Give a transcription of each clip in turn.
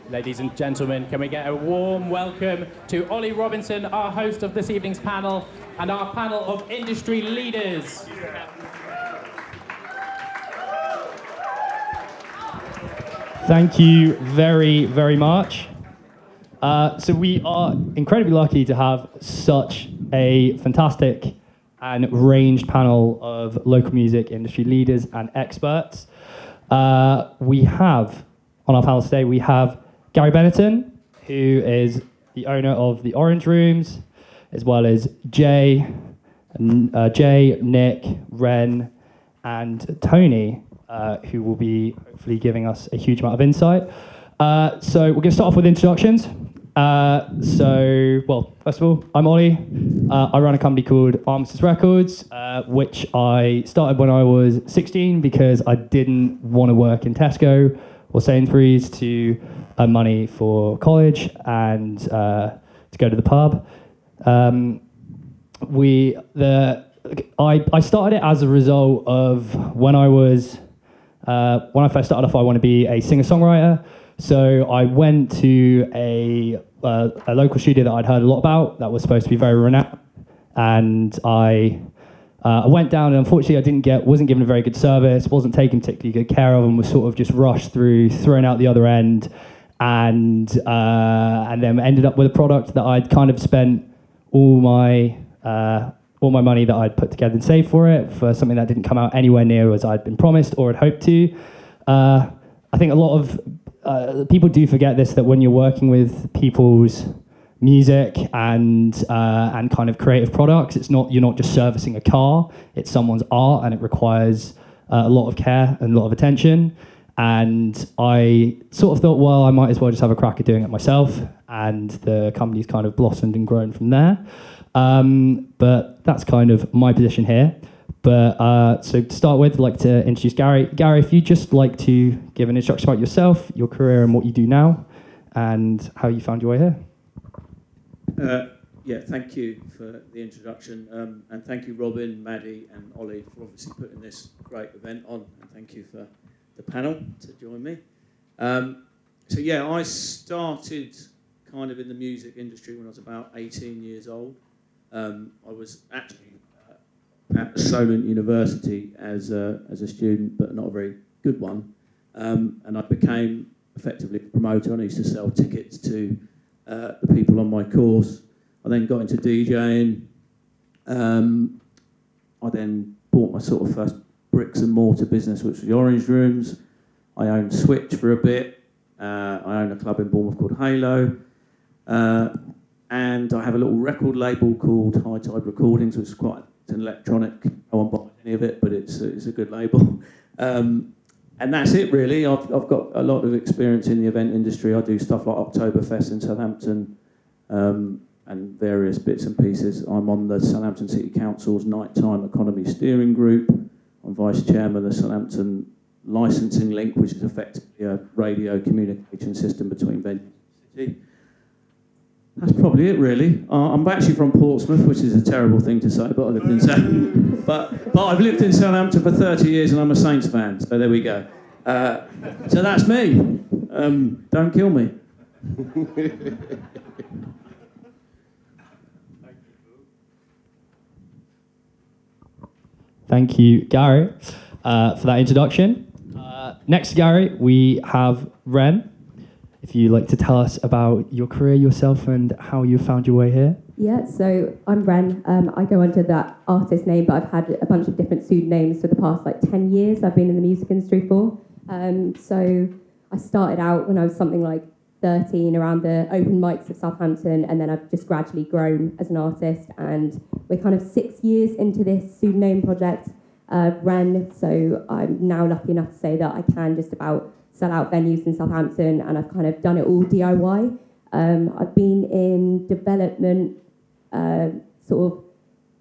Ladies and gentlemen, can we get a warm welcome to Ollie Robinson, our host of this evening's panel, and our panel of industry leaders. Thank you very, very much. So we are incredibly lucky to have such a fantastic and ranged panel of local music industry leaders and experts. We have, on our panel today, we have Gary Benetton, who is the owner of the Orange Rooms, as well as Jay, Nick, Ren, and Tony, who will be hopefully giving us a huge amount of insight. So we're going to start off with introductions. First of all, I'm Ollie. I run a company called Armistice Records, which I started when I was 16 because I didn't want to work in Tesco or Sainsbury's to earn money for college and to go to the pub. I started it as a result of when I first started off, I want to be a singer-songwriter. So I went to a local studio that I'd heard a lot about that was supposed to be very renowned, and I went down, and unfortunately wasn't given a very good service, wasn't taken particularly good care of, and was sort of just rushed through, thrown out the other end, and then ended up with a product that I'd kind of spent all my money that I'd put together and saved for it, for something that didn't come out anywhere near as I'd been promised or had hoped to. I think a lot of people do forget this, that when you're working with people's music and kind of creative products, you're not just servicing a car, it's someone's art, and it requires a lot of care and a lot of attention. And I sort of thought, well, I might as well just have a crack at doing it myself, and the company's kind of blossomed and grown from there. But that's kind of my position here. But so to start with, I'd like to introduce Gary. Gary, if you'd just like to give an introduction about yourself, your career, and what you do now, and how you found your way here. Thank you for the introduction, and thank you, Robin, Maddie, and Ollie, for obviously putting this great event on, and thank you for the panel to join me. I started kind of in the music industry when I was about 18 years old. I was actually at Solent University as a student, but not a very good one, and I became effectively a promoter. I used to sell tickets to the people on my course. I then got into DJing. I then bought my sort of first bricks and mortar business, which was the Orange Rooms. I owned Switch for a bit. I own a club in Bournemouth called Halo. And I have a little record label called High Tide Recordings, which is quite an electronic. I won't buy any of it, but it's a good label. And that's it, really. I've got a lot of experience in the event industry. I do stuff like Oktoberfest in Southampton, and various bits and pieces. I'm on the Southampton City Council's Nighttime Economy Steering Group. I'm Vice Chairman of the Southampton Licensing Link, which is effectively a radio communication system between venue and city. That's probably it, really. I'm actually from Portsmouth, which is a terrible thing to say, but I lived in Southampton. but I've lived in Southampton for 30 years, and I'm a Saints fan. So there we go. So that's me. Don't kill me. Thank you, Gary, for that introduction. Next to Gary, we have Ren. If you'd like to tell us about your career, yourself, and how you found your way here. Yeah, so I'm Ren. I go under that artist name, but I've had a bunch of different pseudonyms for the past 10 years I've been in the music industry for. So I started out when I was something like 13 around the open mics of Southampton, and then I've just gradually grown as an artist, and we're kind of 6 years into this pseudonym project, Ren, so I'm now lucky enough to say that I can just about sell out venues in Southampton, and I've kind of done it all DIY. I've been in development sort of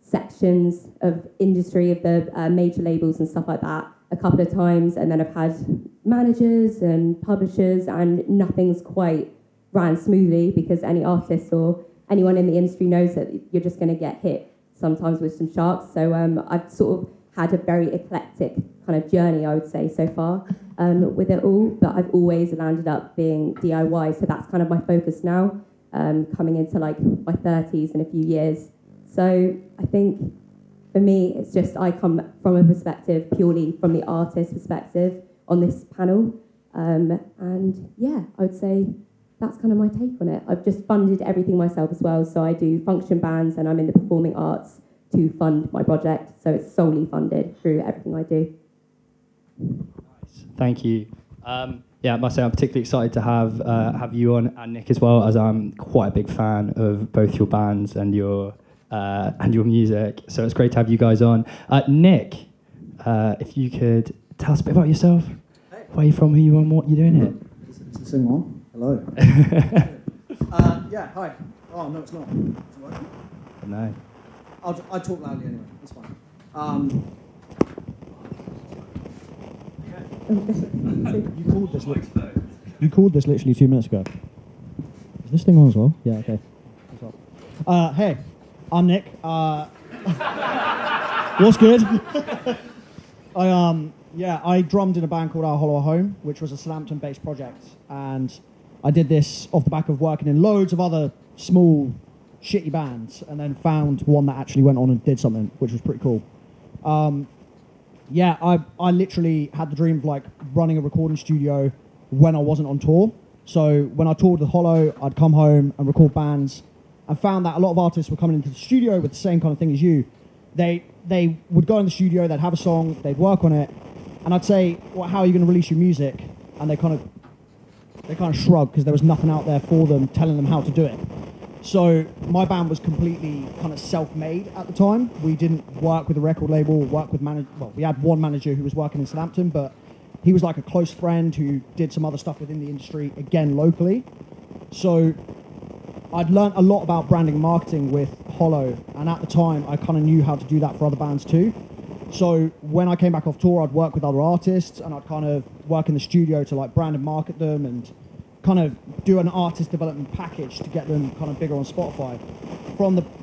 sections of industry of the major labels and stuff like that a couple of times, and then I've had managers and publishers, and nothing's quite ran smoothly because any artist or anyone in the industry knows that you're just going to get hit sometimes with some sharks. So I've sort of had a very eclectic kind of journey, I would say, so far with it all. But I've always landed up being DIY, so that's kind of my focus now, coming into like my 30s in a few years. So I think for me, it's just I come from a perspective purely from the artist perspective on this panel. And yeah, I would say that's kind of my take on it. I've just funded everything myself as well. So I do function bands and I'm in the performing arts to fund my project. So it's solely funded through everything I do. Nice. Thank you. Yeah, I must say I'm particularly excited to have you on and Nick as well, as I'm quite a big fan of both your bands and your music. So it's great to have you guys on. Nick, if you could tell us a bit about yourself, where you're from, who you are, and what you're doing here. Is the sing on? Hello. Yeah, hi. Oh, no, it's not. Is it working? No. I'll talk loudly anyway. It's fine. You called this literally 2 minutes ago. Is this thing on as well? Yeah, okay. Hey, I'm Nick. What's good? I drummed in a band called Our Hollow Home, which was a Southampton-based project, and I did this off the back of working in loads of other small, shitty bands, and then found one that actually went on and did something, which was pretty cool. I literally had the dream of like running a recording studio when I wasn't on tour. So when I toured with Hollow, I'd come home and record bands, and found that a lot of artists were coming into the studio with the same kind of thing as you. They would go in the studio, they'd have a song, they'd work on it, and I'd say, well, how are you going to release your music? And they kind of shrugged, because there was nothing out there for them telling them how to do it. So my band was completely kind of self-made at the time. We didn't work with a record label, we had one manager who was working in Southampton, but he was like a close friend who did some other stuff within the industry, again, locally. So I'd learnt a lot about branding and marketing with Hollow, and at the time I kind of knew how to do that for other bands too. So when I came back off tour, I'd work with other artists, and I'd kind of work in the studio to like brand and market them, and kind of do an artist development package to get them kind of bigger on Spotify.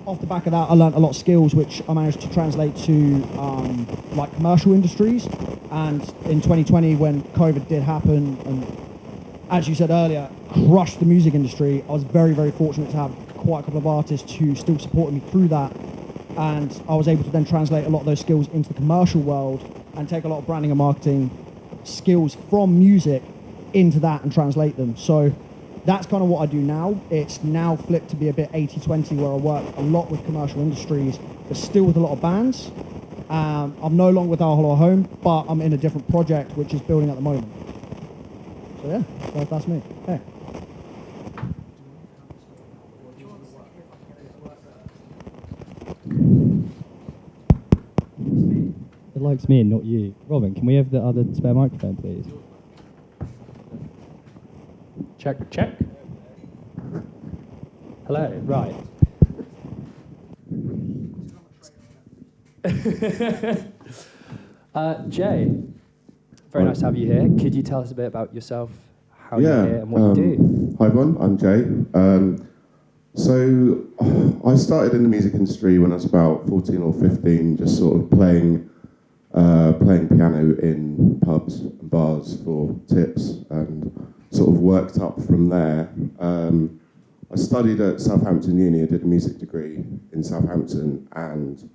Off the back of that, I learnt a lot of skills which I managed to translate to like commercial industries. And in 2020, when COVID did happen, and as you said earlier, crushed the music industry, I was very, very fortunate to have quite a couple of artists who still supported me through that. And I was able to then translate a lot of those skills into the commercial world and take a lot of branding and marketing skills from music into that and translate them. So that's kind of what I do now. It's now flipped to be a bit 80-20, where I work a lot with commercial industries, but still with a lot of bands. I'm no longer with Our Hollow Home, but I'm in a different project which is building at the moment. So yeah, that's me. Hey. It likes me and not you. Robin, can we have the other spare microphone, please? Check. Hello, right. Jay, very nice to have you here. Could you tell us a bit about yourself, how you're here and what you do? Hi everyone, I'm Jay. So I started in the music industry when I was about 14 or 15, just sort of playing piano in pubs and bars for tips, and sort of worked up from there. I studied at Southampton Uni. I did a music degree in Southampton, and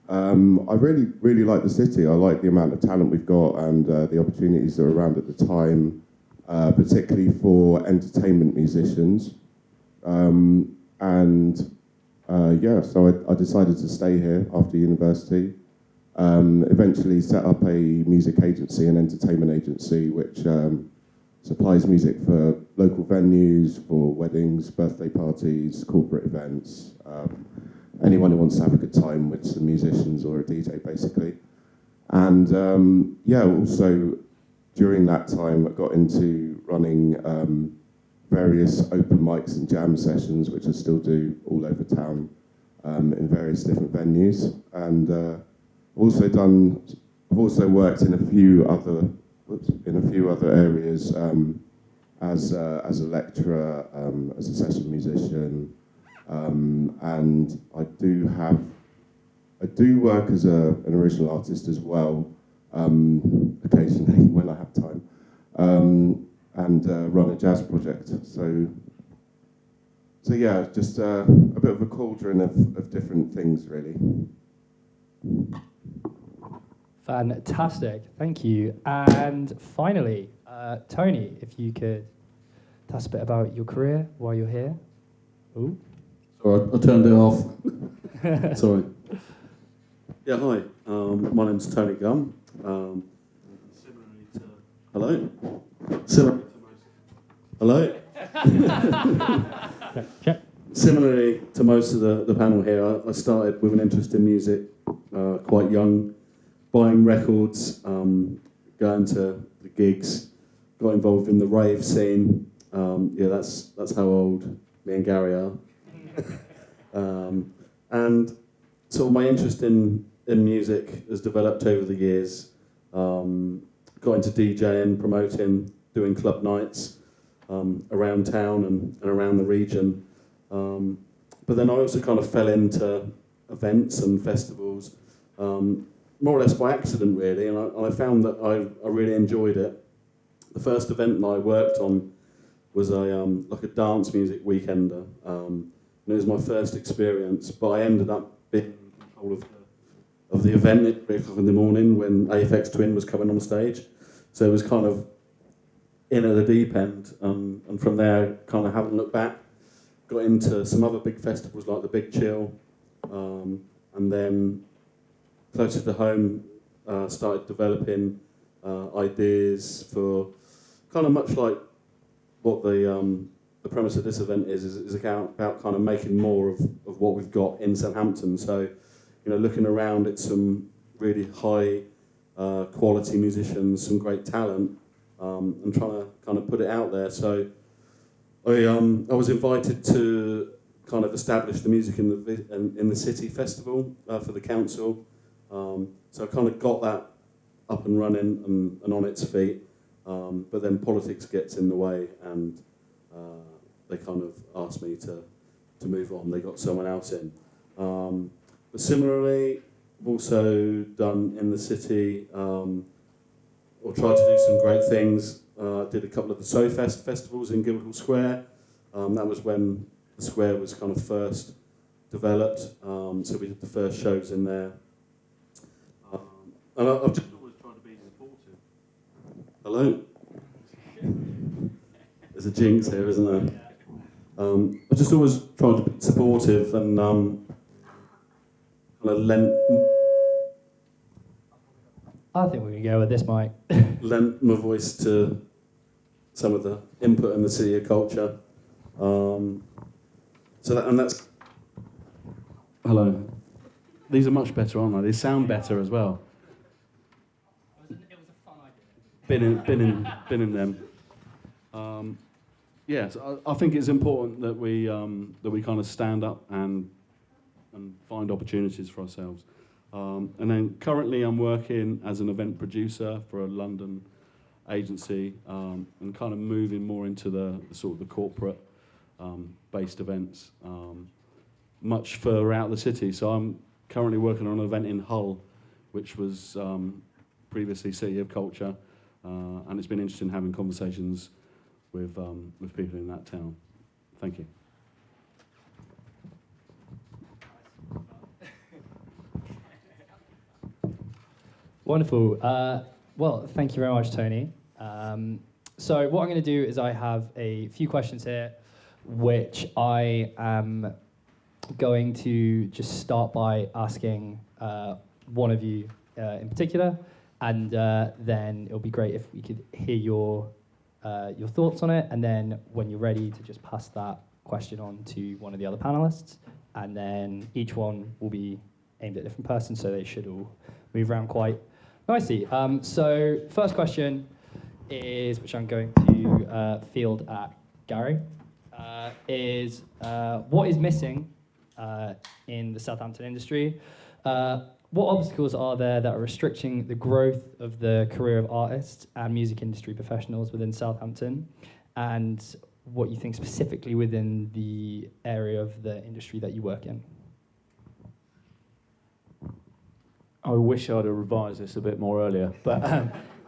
I really like the city. I like the amount of talent we've got and the opportunities that are around at the time, particularly for entertainment musicians. So I decided to stay here after university. Eventually set up a music agency, an entertainment agency, which supplies music for local venues, for weddings, birthday parties, corporate events, anyone who wants to have a good time with some musicians or a DJ, basically. And also during that time, I got into running various open mics and jam sessions, which I still do all over town in various different venues. And I've also worked in a few other areas as a lecturer, as a session musician, and I I do work as an original artist as well, occasionally when I have time, and run a jazz project. So yeah, just a bit of a cauldron of different things, really. Fantastic, thank you. And finally, Tony, if you could tell us a bit about your career while you're here. Ooh. Sorry, I turned it off. Sorry. Yeah, hi. My name's Tony Gum. Similarly to... Hello? Similarly to most... Hello? Check. Similarly to most of the panel here, I started with an interest in music quite young, buying records, going to the gigs, got involved in the rave scene. Yeah, that's how old me and Gary are. And sort of my interest in music has developed over the years. Got into DJing, promoting, doing club nights around town and around the region. But then I also kind of fell into events and festivals, more or less by accident really, and I found that I really enjoyed it. The first event that I worked on was like a dance music weekender, and it was my first experience, but I ended up being in control of the event at 3 o'clock in the morning when AFX Twin was coming on stage. So it was kind of in at the deep end, and from there, kind of haven't looked back. Got into some other big festivals like the Big Chill, and then closer to home, started developing ideas for kind of much like what the premise of this event is about kind of making more of what we've got in Southampton. So, you know, looking around at some really high quality musicians, some great talent, and trying to kind of put it out there. So I was invited to kind of establish the music in the city festival for the council. So I kind of got that up and running and on its feet. But then politics gets in the way, and they kind of asked me to move on. They got someone else in. But similarly, I've also done in the city, or tried to do some great things. Did a couple of the SoFest festivals in Guildhall Square. That was when the square was kind of first developed. So we did the first shows in there. And I've just always tried to be supportive. Hello? There's a jinx here, isn't there? I've just always tried to be supportive and kind of lent I think we're going to go with this mic. lent my voice to some of the input in the city of culture. That's... Hello. These are much better, aren't they? They sound better as well. It was a fun idea. Been in them. Yes, I think it's important that we kind of stand up and find opportunities for ourselves. And then currently I'm working as an event producer for a London agency, and kind of moving more into the sort of the corporate based events, much further out the city. So I'm currently working on an event in Hull, which was previously City of Culture, and it's been interesting having conversations with people in that town. Thank you. Wonderful. Well, thank you very much, Tony. So what I'm going to do is I have a few questions here, which I am going to just start by asking one of you in particular, and then it'll be great if we could hear your thoughts on it, and then when you're ready to just pass that question on to one of the other panelists, and then each one will be aimed at a different person, so they should all move around quite nicely. So first question is, which I'm going to field at Gary, is what is missing in the Southampton industry? What obstacles are there that are restricting the growth of the career of artists and music industry professionals within Southampton? And what you think specifically within the area of the industry that you work in? I wish I'd have revised this a bit more earlier, but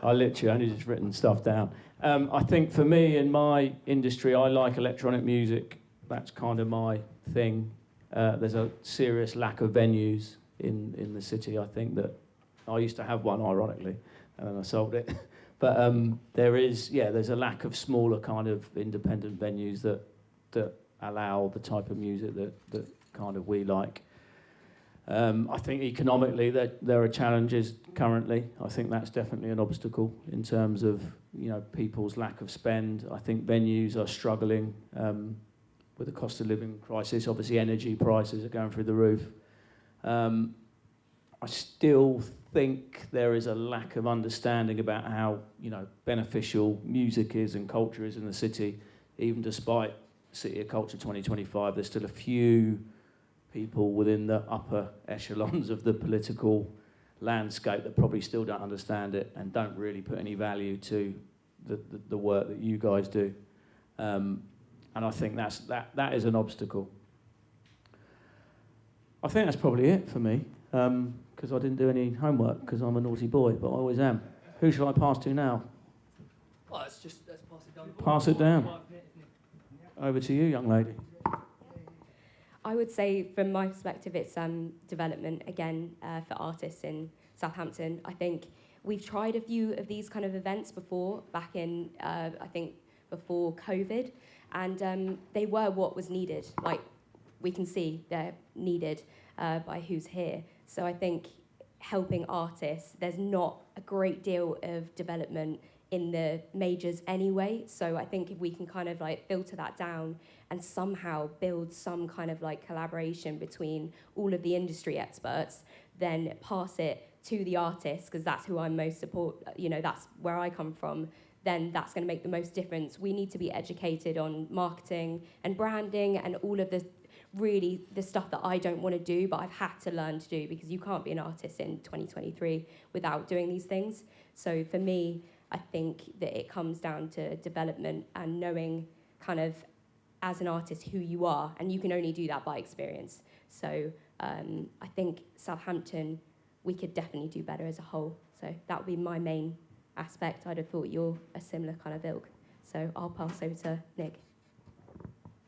I literally only just written stuff down. I think for me, in my industry, I like electronic music. That's kind of my thing. There's a serious lack of venues in the city. I think that I used to have one, ironically, and then I sold it. But there's a lack of smaller kind of independent venues that allow the type of music that kind of we like. I think economically there are challenges currently. I think that's definitely an obstacle in terms of people's lack of spend. I think venues are struggling with the cost of living crisis. Obviously energy prices are going through the roof. I still think there is a lack of understanding about how beneficial music is and culture is in the city. Even despite City of Culture 2025, there's still a few people within the upper echelons of the political landscape that probably still don't understand it and don't really put any value to the work that you guys do. And I think that is an obstacle. I think that's probably it for me, because I didn't do any homework because I'm a naughty boy, but I always am. Who shall I pass to now? Well, let's pass it down. Pass it down. Over to you, young lady. I would say, from my perspective, it's development again for artists in Southampton. I think we've tried a few of these kind of events before, back in I think before COVID, and they were what was needed. Like we can see, they're needed by who's here. So I think helping artists, there's not a great deal of development in the majors anyway. So I think if we can kind of like filter that down and somehow build some kind of like collaboration between all of the industry experts, then pass it to the artists, because that's who I'm most support, that's where I come from, then that's going to make the most difference. We need to be educated on marketing and branding and all of the stuff that I don't want to do, but I've had to learn to do, because you can't be an artist in 2023 without doing these things. So for me, I think that it comes down to development and knowing kind of as an artist who you are, and you can only do that by experience. So I think Southampton, we could definitely do better as a whole. So that would be my main aspect. I'd have thought you're a similar kind of ilk. So I'll pass over to Nick.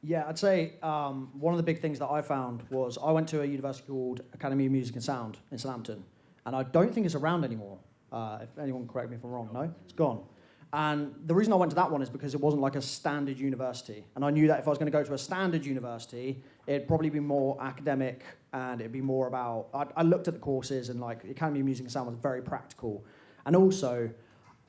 Yeah, I'd say one of the big things that I found was I went to a university called Academy of Music and Sound in Southampton, and I don't think it's around anymore. If anyone can correct me if I'm wrong. No? It's gone. And the reason I went to that one is because it wasn't like a standard university. And I knew that if I was going to go to a standard university, it'd probably be more academic and it'd be more about... I looked at the courses and like the Academy of Music and Sound was very practical. And also,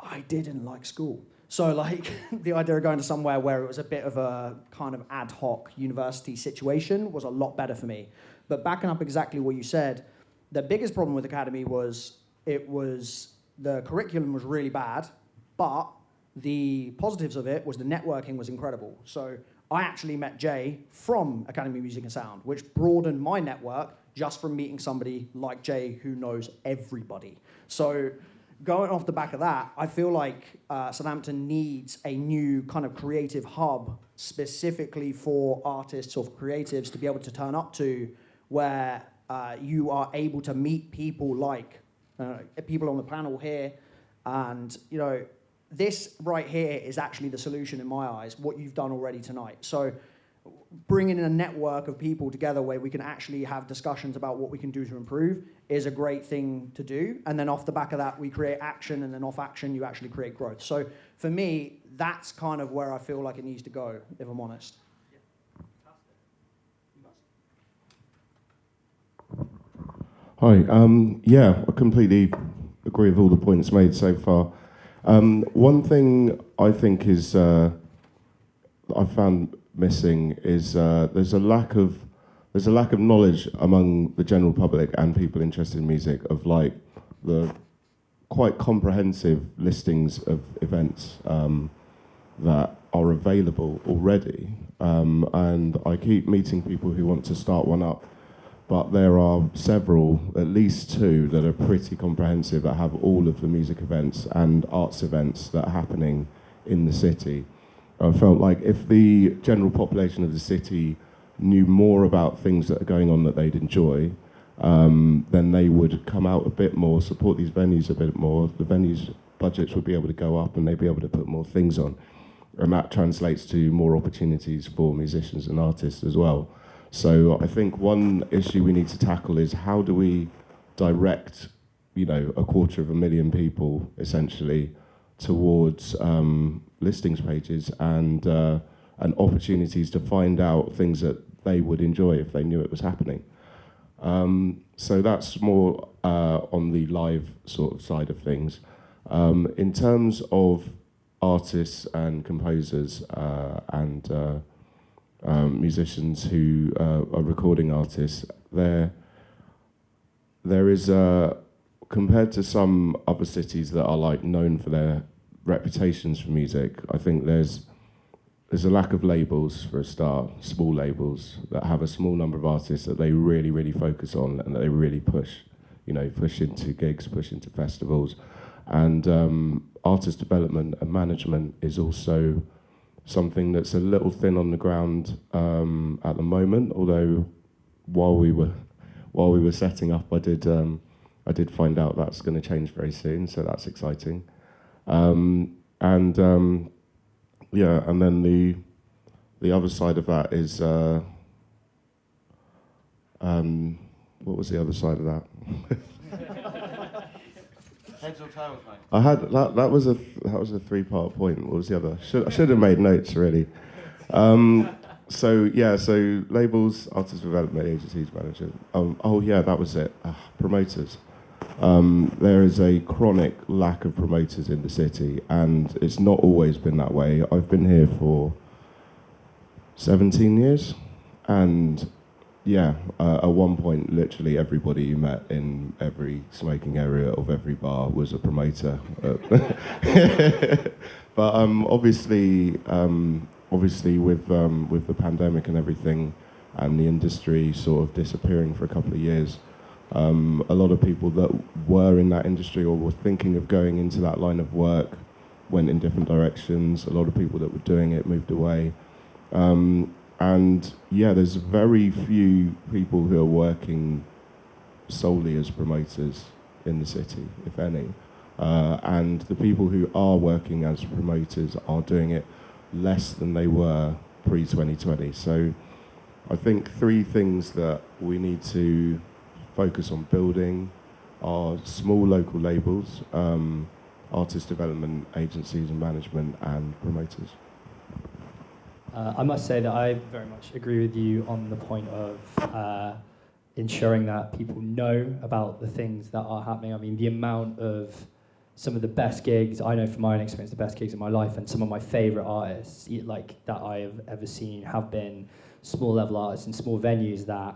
I didn't like school. So like the idea of going to somewhere where it was a bit of a kind of ad hoc university situation was a lot better for me. But backing up exactly what you said, the biggest problem with Academy was the curriculum was really bad, but the positives of it was the networking was incredible. So I actually met Jay from Academy of Music and Sound, which broadened my network just from meeting somebody like Jay who knows everybody. So going off the back of that, I feel like Southampton needs a new kind of creative hub specifically for artists or for creatives to be able to turn up to, where you are able to meet people like people on the panel here. And, this right here is actually the solution in my eyes, what you've done already tonight. So bringing in a network of people together where we can actually have discussions about what we can do to improve is a great thing to do. And then off the back of that, we create action, and then off action, you actually create growth. So for me, that's kind of where I feel like it needs to go, if I'm honest. Hi. I completely agree with all the points made so far. One thing I think is I found missing is there's a lack of knowledge among the general public and people interested in music of like the quite comprehensive listings of events that are available already, and I keep meeting people who want to start one up. But there are several, at least two, that are pretty comprehensive that have all of the music events and arts events that are happening in the city. I felt like if the general population of the city knew more about things that are going on that they'd enjoy, then they would come out a bit more, support these venues a bit more. The venues' budgets would be able to go up and they'd be able to put more things on. And that translates to more opportunities for musicians and artists as well. So I think one issue we need to tackle is how do we direct, 250,000 people essentially towards listings pages and opportunities to find out things that they would enjoy if they knew it was happening. So that's more on the live sort of side of things. In terms of artists and composers and musicians who are recording artists, there is compared to some other cities that are like known for their reputations for music, I think there's a lack of labels for a start, small labels that have a small number of artists that they really, really focus on and that they really push into gigs, push into festivals. And artist development and management is also something that's a little thin on the ground at the moment. Although while we were setting up, I did find out that's going to change very soon, so that's exciting. Yeah, and then the other side of that is what was the other side of that? Heads or tails, mate? I had that was a 3-part point. What was the other? I should have made notes really. So labels, artist development agencies, managers. That was it. Promoters. There is a chronic lack of promoters in the city, and it's not always been that way. I've been here for 17 years, and at one point, literally everybody you met in every smoking area of every bar was a promoter. But obviously with the pandemic and everything, and the industry sort of disappearing for a couple of years, a lot of people that were in that industry or were thinking of going into that line of work went in different directions. A lot of people that were doing it moved away. There's very few people who are working solely as promoters in the city, if any. And the people who are working as promoters are doing it less than they were pre-2020. So I think 3 things that we need to focus on building are small local labels, artist development agencies and management, and promoters. I must say that I very much agree with you on the point of ensuring that people know about the things that are happening. I mean, the amount of some of the best gigs, I know from my own experience, the best gigs in my life, and some of my favourite artists like that I have ever seen have been small level artists in small venues that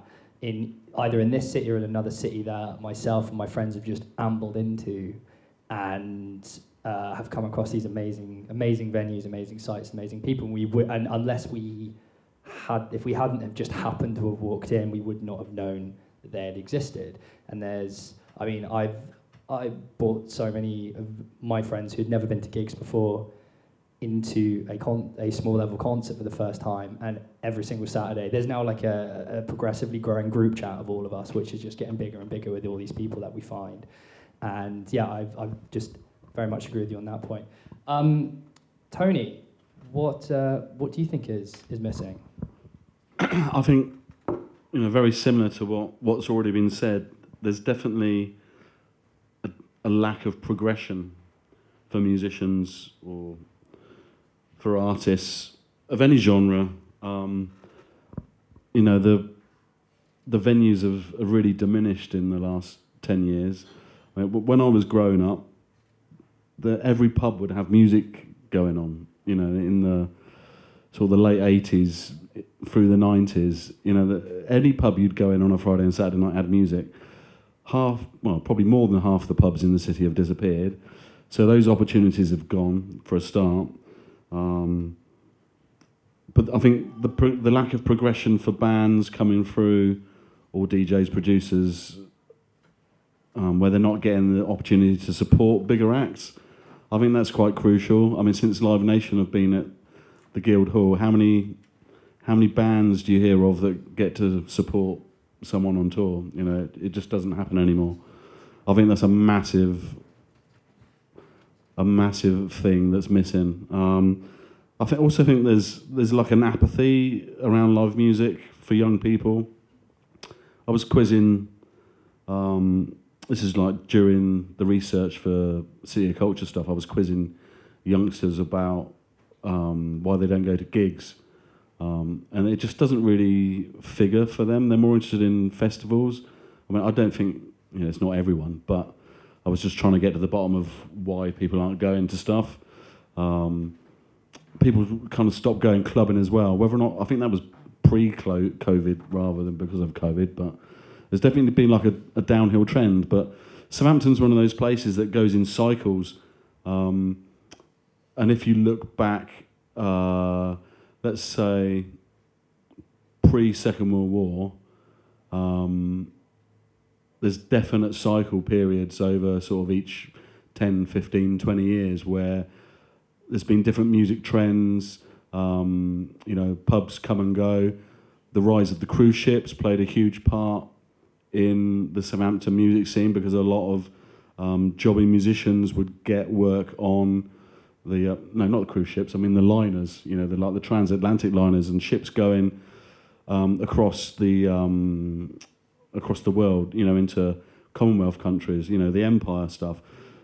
either in this city or in another city that myself and my friends have just ambled into and have come across these amazing venues, amazing sites, amazing people. And if we hadn't have just happened to have walked in, we would not have known that they had existed. And I brought so many of my friends who'd never been to gigs before into a small level concert for the first time, and every single Saturday there's now like a progressively growing group chat of all of us, which is just getting bigger and bigger with all these people that we find. And I've just very much agree with you on that point. Tony, what do you think is missing? I think, very similar to what's already been said. There's definitely a lack of progression for musicians or for artists of any genre. The venues have really diminished in the last 10 years. When I was growing up, every pub would have music going on, in the sort of the late 80s through the 90s. Any pub you'd go in on a Friday and Saturday night had music. Probably more than half the pubs in the city have disappeared. So those opportunities have gone for a start. But I think the lack of progression for bands coming through, or DJs, producers, where they're not getting the opportunity to support bigger acts, I think that's quite crucial. I mean, since Live Nation have been at the Guildhall, how many bands do you hear of that get to support someone on tour. You know, it just doesn't happen anymore. I think that's a massive thing that's missing. I also think there's like an apathy around live music for young people. I was quizzing. This is like during the research for City of Culture stuff. I was quizzing youngsters about why they don't go to gigs, and it just doesn't really figure for them. They're more interested in festivals. I mean, I don't think, you know, it's not everyone, but I was just trying to get to the bottom of why people aren't going to stuff. People kind of stopped going clubbing as well. Whether or not, I think that was pre-COVID rather than because of COVID, but there's definitely been like a downhill trend. But Southampton's one of those places that goes in cycles. And if you look back, let's say pre-Second World War, there's definite cycle periods over sort of each 10, 15, 20 years where there's been different music trends, you know, pubs come and go. The rise of the cruise ships played a huge part in the Southampton music scene because a lot of jobby musicians would get work on the, no, not the cruise ships, I mean the liners, you know, like the transatlantic liners and ships going across the world, you know, into Commonwealth countries, you know, the empire stuff.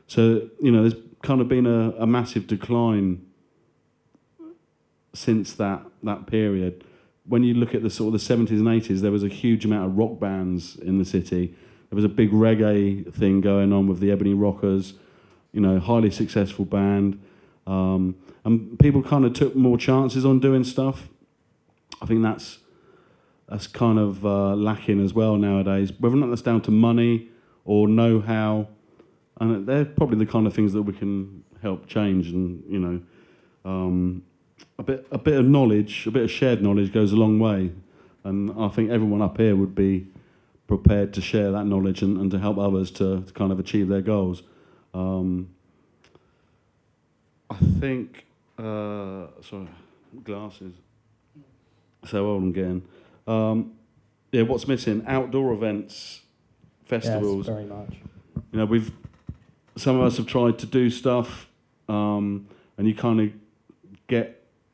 So, you know, there's kind of been a massive decline since that period. When you look at the sort of the 70s and 80s, there was a huge amount of rock bands in the city. There was a big reggae thing going on with the Ebony Rockers, you know, highly successful band. And people kind of took more chances on doing stuff. I think that's kind of lacking as well nowadays. Whether or not that's down to money or know-how, and they're probably the kind of things that we can help change. And, you know, a bit of knowledge, a bit of shared knowledge goes a long way. And I think everyone up here would be prepared to share that knowledge and to help others to kind of achieve their goals. I think, sorry, glasses. So old I'm getting. Yeah, what's missing? Outdoor events, festivals. Yes, very much. You know, some of us have tried to do stuff, and you kind of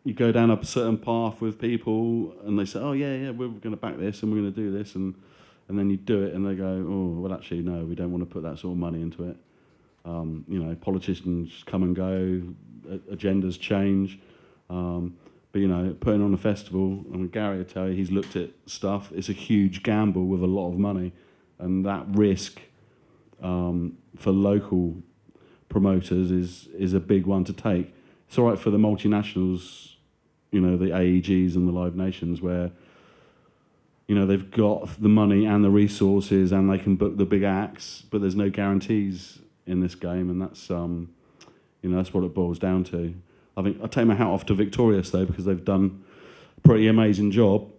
you go down a certain path with people, and they say, "Oh yeah, we're going to back this, and we're going to do this," and then you do it, and they go, "Oh, well, actually, no, we don't want to put that sort of money into it." You know, politicians come and go, agendas change. But, you know, putting on a festival, I mean, Gary will tell you, he's looked at stuff. It's a huge gamble with a lot of money. And that risk for local promoters is a big one to take. It's all right for the multinationals, you know, the AEGs and the Live Nations, where, you know, they've got the money and the resources and they can book the big acts, but there's no guarantees in this game, and that's, you know, that's what it boils down to. I think I take my hat off to Victorious though, because they've done a pretty amazing job.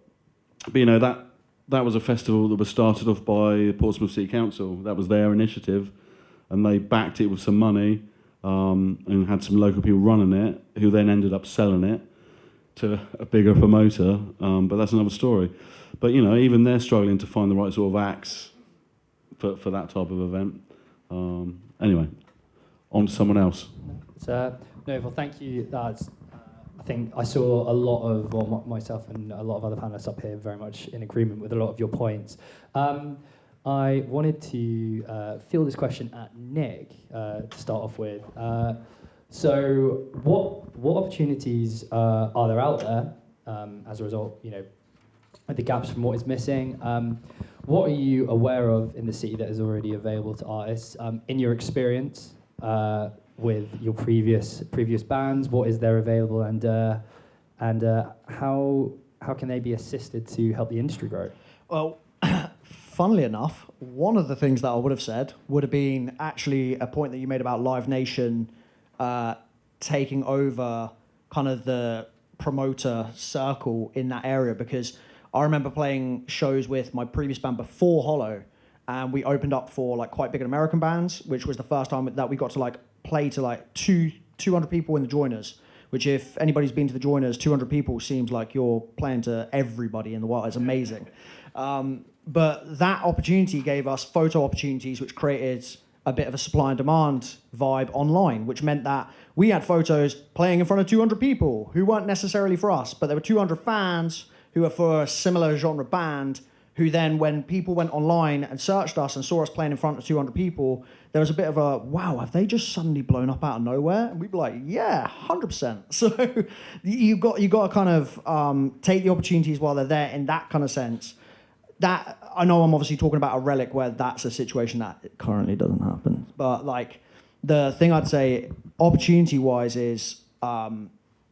But, you know, that was a festival that was started off by Portsmouth City Council. That was their initiative, and they backed it with some money and had some local people running it, who then ended up selling it to a bigger promoter. But that's another story. But, you know, even they're struggling to find the right sort of acts for that type of event. Anyway, on to someone else. No, well, thank you. That's, I think I saw a lot of, well, myself and a lot of other panelists up here very much in agreement with a lot of your points. I wanted to field this question at Nick to start off with. So, what opportunities are there out there as a result, you know, with the gaps from what is missing? What are you aware of in the city that is already available to artists? In your experience with your previous bands, what is there available, and how can they be assisted to help the industry grow? Well, funnily enough, one of the things that I would have said would have been actually a point that you made about Live Nation taking over kind of the promoter circle in that area, because I remember playing shows with my previous band before Hollow, and we opened up for like quite big American bands, which was the first time that we got to like play to like 200 people in the Joiners, which if anybody's been to the Joiners, 200 people seems like you're playing to everybody in the world. It's amazing. But that opportunity gave us photo opportunities, which created a bit of a supply and demand vibe online, which meant that we had photos playing in front of 200 people who weren't necessarily for us, but there were 200 fans who were for a similar genre band, who then, when people went online and searched us and saw us playing in front of 200 people, there was a bit of a, wow, have they just suddenly blown up out of nowhere? And we'd be like, yeah, 100%. So you got to kind of take the opportunities while they're there in that kind of sense. That, I know I'm obviously talking about a relic where that's a situation that currently doesn't happen. But like, the thing I'd say, opportunity-wise, is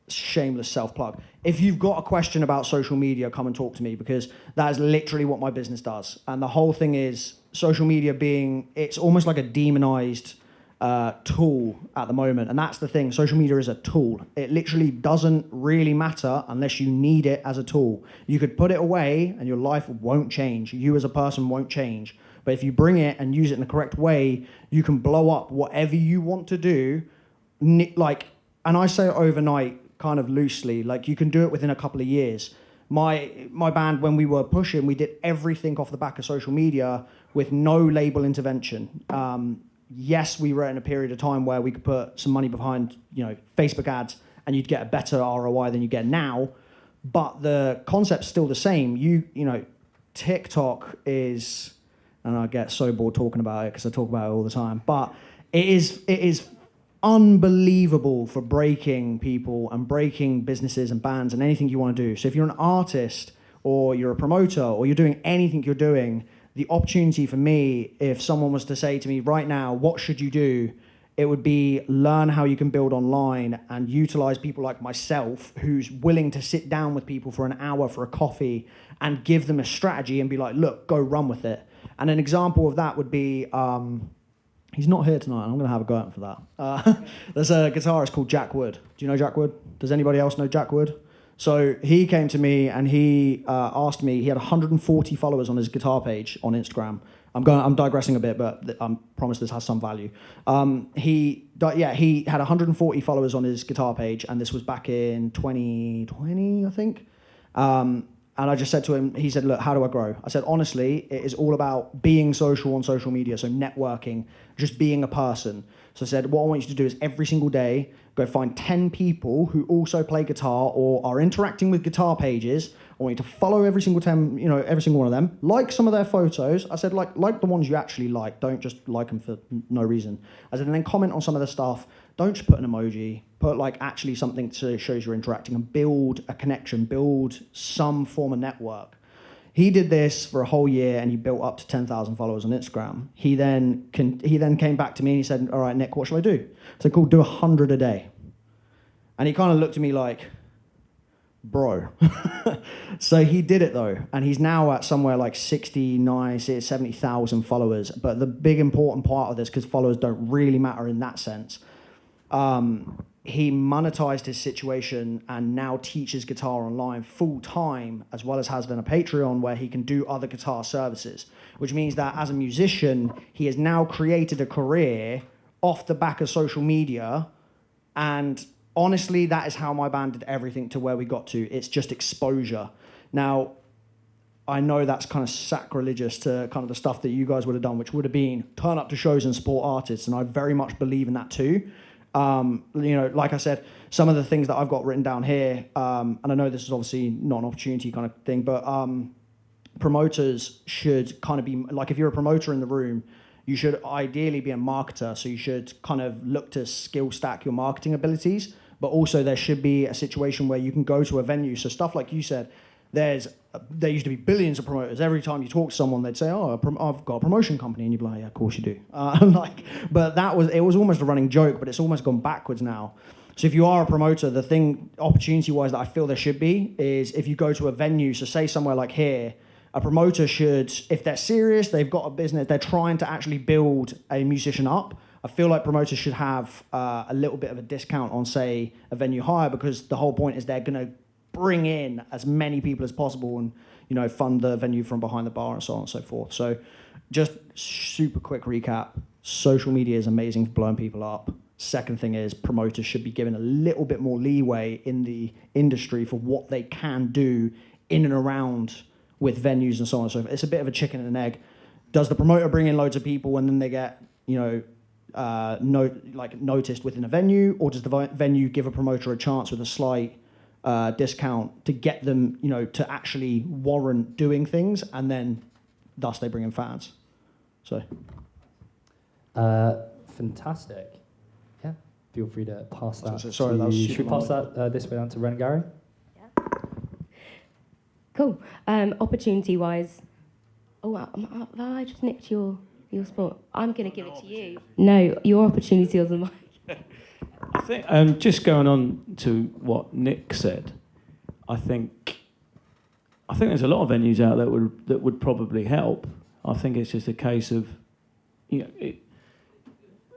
shameless self-plug. If you've got a question about social media, come and talk to me, because that is literally what my business does. And the whole thing is social media being, it's almost like a demonized tool at the moment. And that's the thing, social media is a tool. It literally doesn't really matter unless you need it as a tool. You could put it away and your life won't change. You as a person won't change. But if you bring it and use it in the correct way, you can blow up whatever you want to do. Like, and I say overnight, kind of loosely, like you can do it within a couple of years. My band, when we were pushing, we did everything off the back of social media with no label intervention. Yes, we were in a period of time where we could put some money behind, Facebook ads, and you'd get a better ROI than you get now. But the concept's still the same. TikTok is, and I get so bored talking about it because I talk about it all the time, but it is unbelievable for breaking people and breaking businesses and bands and anything you want to do. So if you're an artist or you're a promoter or you're doing anything you're doing, the opportunity for me, if someone was to say to me right now, what should you do? It would be learn how you can build online and utilize people like myself who's willing to sit down with people for an hour for a coffee and give them a strategy and be like, look, go run with it. And an example of that would be, he's not here tonight. I'm going to have a go at him for that. There's a guitarist called Jack Wood. Do you know Jack Wood? Does anybody else know Jack Wood? So he came to me and he asked me, he had 140 followers on his guitar page on Instagram. I'm digressing a bit, but I promise this has some value. He had 140 followers on his guitar page, and this was back in 2020, I think. And I just said to him, he said, look, how do I grow? I said, honestly, it is all about being social on social media, so networking, just being a person. So I said, what I want you to do is every single day, go find 10 people who also play guitar or are interacting with guitar pages. I want you to follow every single 10, every single one of them. Like some of their photos. I said, like the ones you actually like. Don't just like them for no reason. I said, and then comment on some of the stuff. Don't just put an emoji. Put actually something that shows you're interacting and build a connection, build some form of network. He did this for a whole year and he built up to 10,000 followers on Instagram. He then came back to me and he said, all right, Nick, what shall I do? I said, cool, do 100 a day. And he kind of looked at me like, bro. So he did it though. And he's now at somewhere like 70,000 followers. But the big important part of this, because followers don't really matter in that sense, he monetized his situation and now teaches guitar online full time, as well as has then a Patreon where he can do other guitar services, which means that as a musician, he has now created a career off the back of social media. And honestly, that is how my band did everything to where we got to. It's just exposure. Now, I know that's kind of sacrilegious to kind of the stuff that you guys would have done, which would have been turn up to shows and support artists. And I very much believe in that too. Like I said, some of the things that I've got written down here, and I know this is obviously not an opportunity kind of thing, but promoters should kind of be, like if you're a promoter in the room, you should ideally be a marketer. So you should kind of look to skill stack your marketing abilities, but also there should be a situation where you can go to a venue. So stuff like you said, there used to be billions of promoters. Every time you talk to someone, they'd say, "Oh, I've got a promotion company," and you'd be like, "Yeah, of course you do." But it was almost a running joke, but it's almost gone backwards now. So if you are a promoter, the thing, opportunity-wise, that I feel there should be is if you go to a venue, so say somewhere like here, a promoter should, if they're serious, they've got a business, they're trying to actually build a musician up. I feel like promoters should have a little bit of a discount on, say, a venue hire, because the whole point is they're going to bring in as many people as possible and, fund the venue from behind the bar and so on and so forth. So just super quick recap. Social media is amazing for blowing people up. Second thing is promoters should be given a little bit more leeway in the industry for what they can do in and around with venues and so on and so forth. It's a bit of a chicken and an egg. Does the promoter bring in loads of people and then they get, noticed within a venue, or does the venue give a promoter a chance with a slight discount to get them, to actually warrant doing things, and then thus they bring in fans? So, fantastic. Yeah, feel free to pass that. Sorry, that was should we pass that this way on to Ren and Gary? Cool. Opportunity-wise, I just nicked your spot. I'm going to give it to you. No, your opportunity was mine. I think, just going on to what Nick said, I think there's a lot of venues out there that would probably help. I think it's just a case of,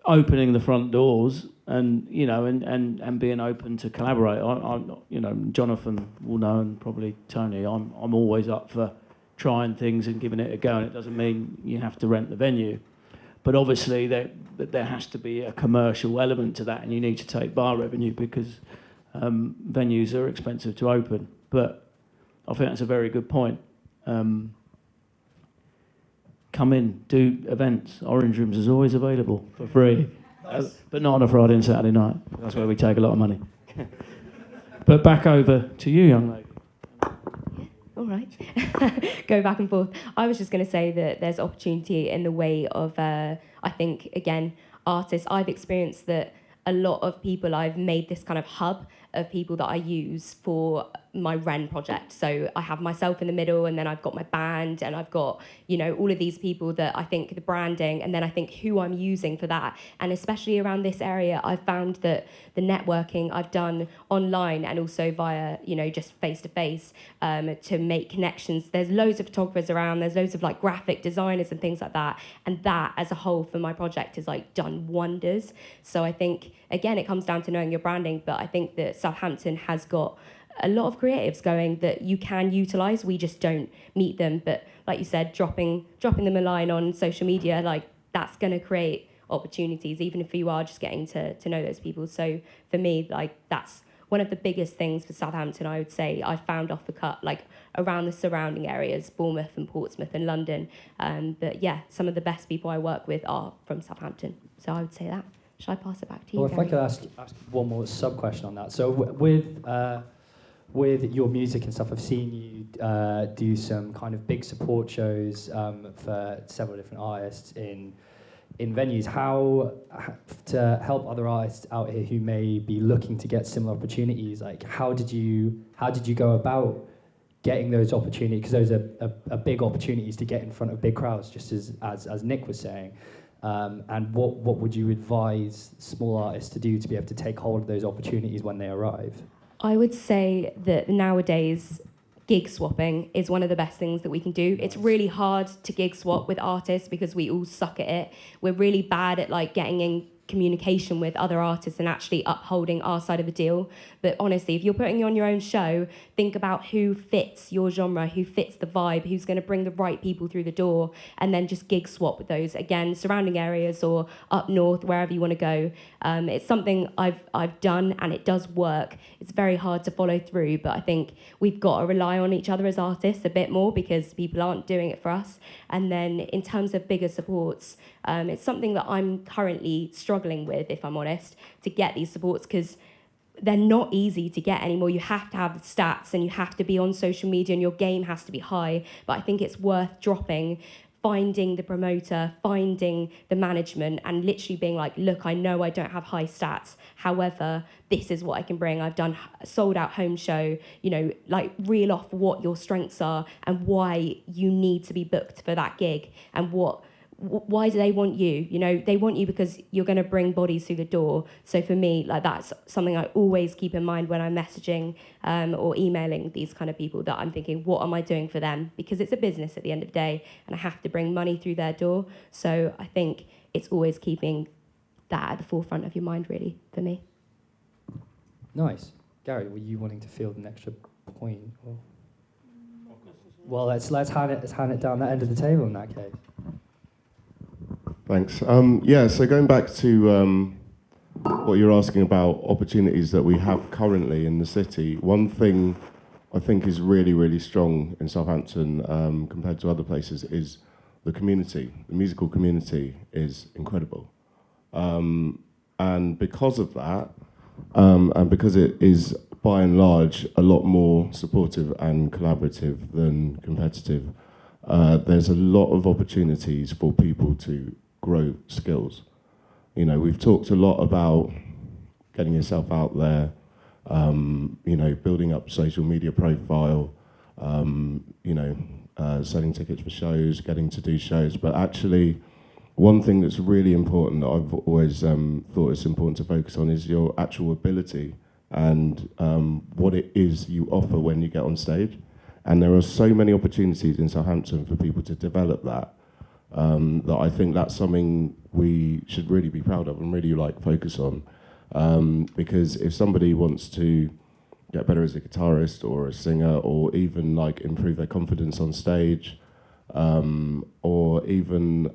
opening the front doors and being open to collaborate. Jonathan will know, and probably Tony. I'm always up for trying things and giving it a go, and it doesn't mean you have to rent the venue. But obviously there has to be a commercial element to that, and you need to take bar revenue because venues are expensive to open. But I think that's a very good point. Come in, do events. Orange Rooms is always available for free, but not on a Friday and Saturday night. That's where we take a lot of money. But back over to you, young lady. All right. Go back and forth. I was just going to say that there's opportunity in the way of, I think, again, artists. I've experienced that a lot of people, I've made this kind of hub of people that I use for my Ren project. So I have myself in the middle, and then I've got my band, and I've got, all of these people that I think the branding, and then I think who I'm using for that. And especially around this area, I've found that the networking I've done online and also via, just face to face to make connections. There's loads of photographers around, there's loads of like graphic designers and things like that. And that as a whole for my project has like done wonders. So I think, again, it comes down to knowing your branding, but I think that Southampton has got a lot of creatives going that you can utilise. We just don't meet them. But like you said, dropping them a line on social media, like that's going to create opportunities, even if you are just getting to know those people. So for me, like that's one of the biggest things for Southampton, I would say. I found off the cut, like around the surrounding areas, Bournemouth and Portsmouth and London. But yeah, some of the best people I work with are from Southampton. So I would say that. Should I pass it back to you? Well, if I could ask one more sub-question on that. So with your music and stuff, I've seen you do some kind of big support shows for several different artists in venues. How to help other artists out here who may be looking to get similar opportunities? Like, how did you go about getting those opportunities? Because those are big opportunities to get in front of big crowds, just as Nick was saying. And what would you advise small artists to do to be able to take hold of those opportunities when they arrive? I would say that nowadays gig swapping is one of the best things that we can do. It's really hard to gig swap with artists because we all suck at it. We're really bad at like getting in communication with other artists and actually upholding our side of the deal. But honestly, if you're putting on your own show, think about who fits your genre, who fits the vibe, who's going to bring the right people through the door, and then just gig swap with those, again, surrounding areas or up north, wherever you want to go. It's something I've done and it does work. It's very hard to follow through, but I think we've got to rely on each other as artists a bit more because people aren't doing it for us. And then in terms of bigger supports, it's something that I'm currently struggling with, if I'm honest, to get these supports because they're not easy to get anymore. You have to have the stats and you have to be on social media and your game has to be high. But I think it's worth dropping, finding the promoter, finding the management and literally being like, look, I know I don't have high stats. However, this is what I can bring. I've done a sold out home show, like reel off what your strengths are and why you need to be booked for that gig and why do they want you? They want you because you're going to bring bodies through the door. So for me, like that's something I always keep in mind when I'm messaging or emailing these kind of people, that I'm thinking, what am I doing for them? Because it's a business at the end of the day and I have to bring money through their door. So I think it's always keeping that at the forefront of your mind, really, for me. Nice. Gary, were you wanting to field an extra point? Or? Well, let's hand it down that end of the table in that case. Thanks. So going back to what you're asking about opportunities that we have currently in the city, one thing I think is really, really strong in Southampton compared to other places is the community. The musical community is incredible. And because of that, and because it is by and large a lot more supportive and collaborative than competitive, there's a lot of opportunities for people to grow skills. You know, we've talked a lot about getting yourself out there, you know, building up social media profile, you know, selling tickets for shows, getting to do shows. But actually, one thing that's really important that I've always thought it's important to focus on is your actual ability and what it is you offer when you get on stage. And there are so many opportunities in Southampton for people to develop that, that I think that's something we should really be proud of and really like focus on. Because if somebody wants to get better as a guitarist or a singer, or even like improve their confidence on stage, or even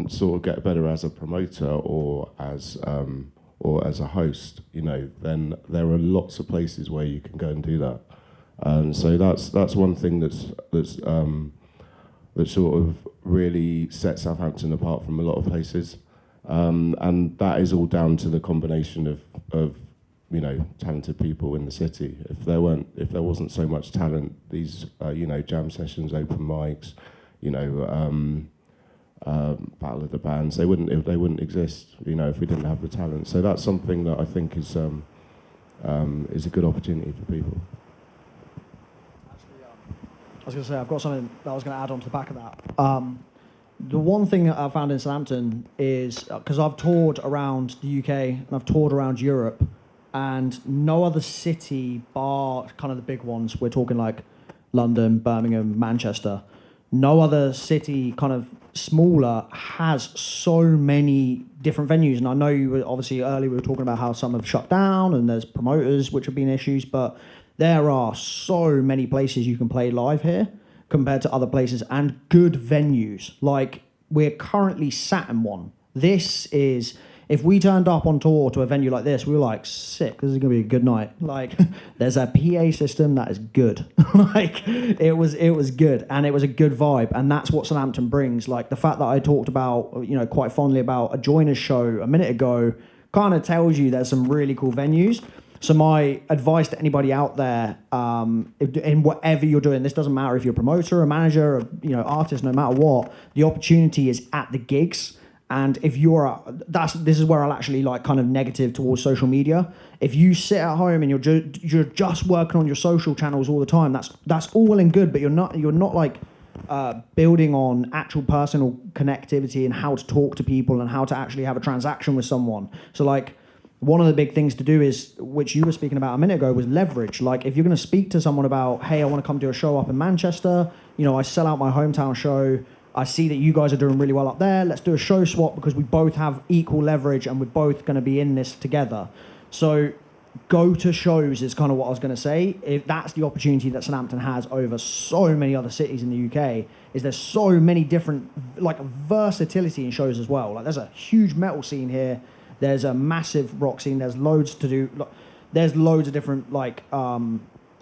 sort of get better as a promoter or as a host, you know, then there are lots of places where you can go and do that. So that's one thing that sort of really sets Southampton apart from a lot of places. And that is all down to the combination of you know, talented people in the city. If there wasn't so much talent, these you know, jam sessions, open mics, you know, battle of the bands, they wouldn't exist, you know, if we didn't have the talent. So that's something that I think is a good opportunity for people. I was going to say, I've got something that I was going to add on to the back of that. The one thing that I've found in Southampton is, because I've toured around the UK and I've toured around Europe, and no other city, bar kind of the big ones, we're talking like London, Birmingham, Manchester, no other city kind of smaller has so many different venues. And I know you were obviously earlier we were talking about how some have shut down and there's promoters which have been issues, but there are so many places you can play live here compared to other places, and good venues. Like, we're currently sat in one. This is, if we turned up on tour to a venue like this, we were like, sick, this is gonna be a good night. Like, there's a PA system that is good. Like, it was good, and it was a good vibe, and that's what Southampton brings. Like, the fact that I talked about, you know, quite fondly about a Joiners show a minute ago kind of tells you there's some really cool venues. So my advice to anybody out there, in whatever you're doing, this doesn't matter if you're a promoter, a manager, a, you know, artist, no matter what, the opportunity is at the gigs. And if this is where I'll actually like kind of negative towards social media. If you sit at home and you're just working on your social channels all the time, that's all well and good, but you're not like building on actual personal connectivity and how to talk to people and how to actually have a transaction with someone. So like, one of the big things to do is, which you were speaking about a minute ago, was leverage. Like, if you're going to speak to someone about, hey, I want to come do a show up in Manchester, you know, I sell out my hometown show, I see that you guys are doing really well up there, let's do a show swap because we both have equal leverage and we're both going to be in this together. So go to shows is kind of what I was going to say. If that's the opportunity that Southampton has over so many other cities in the UK, is there's so many different, like, versatility in shows as well. Like, there's a huge metal scene here. There's a massive rock scene. There's loads to do. There's loads of different like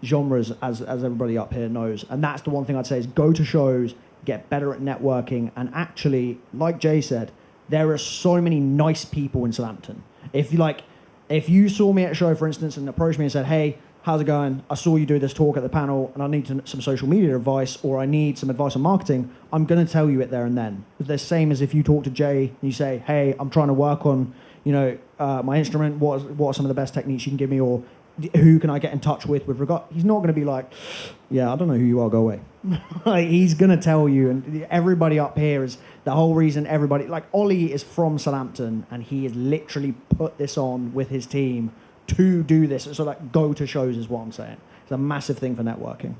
genres, as everybody up here knows. And that's the one thing I'd say is go to shows, get better at networking, and actually, like Jay said, there are so many nice people in Southampton. If you saw me at a show, for instance, and approached me and said, "Hey, how's it going? I saw you do this talk at the panel, and I need some social media advice, or I need some advice on marketing," I'm going to tell you it there and then. It's the same as if you talk to Jay and you say, "Hey, I'm trying to work on, you know, my instrument, what are some of the best techniques you can give me, or who can I get in touch with regard?" He's not going to be like, "Yeah, I don't know who you are, go away." Like, he's going to tell you, and everybody up here is, the whole reason everybody, like Ollie is from Southampton, and he has literally put this on with his team to do this. So like, go to shows is what I'm saying. It's a massive thing for networking.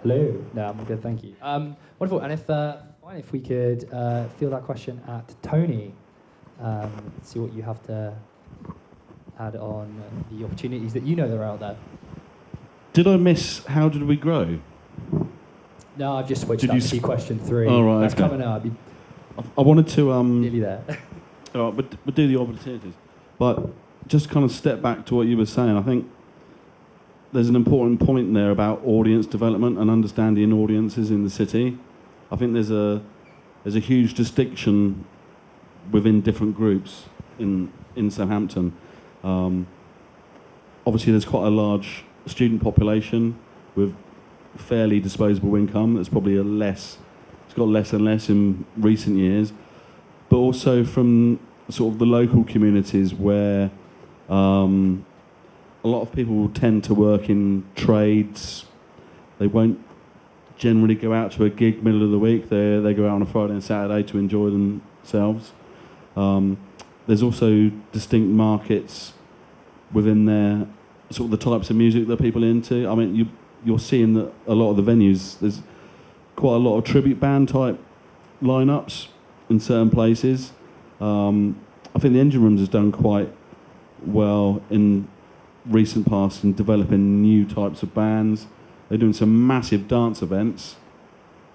Hello. No, I'm good, thank you. Wonderful. And if we could field that question at Tony, see what you have to add on the opportunities that you know that are out there. Did I miss how did we grow? No, I've just switched Did up you to question 3. Oh, right, That's okay. coming up. I wanted to Nearly there. all right, but do the opportunities. But just kind of step back to what you were saying. I think there's an important point there about audience development and understanding audiences in the city. I think there's a huge distinction within different groups in Southampton. Obviously, there's quite a large student population with fairly disposable income. It's probably it's got less and less in recent years. But also from sort of the local communities where a lot of people tend to work in trades. They won't generally go out to a gig middle of the week. They go out on a Friday and Saturday to enjoy themselves. There's also distinct markets within there, sort of the types of music that people are into. I mean, you're seeing that a lot of the venues, there's quite a lot of tribute band type lineups in certain places. I think the Engine Rooms has done quite well in recent past in developing new types of bands. They're doing some massive dance events,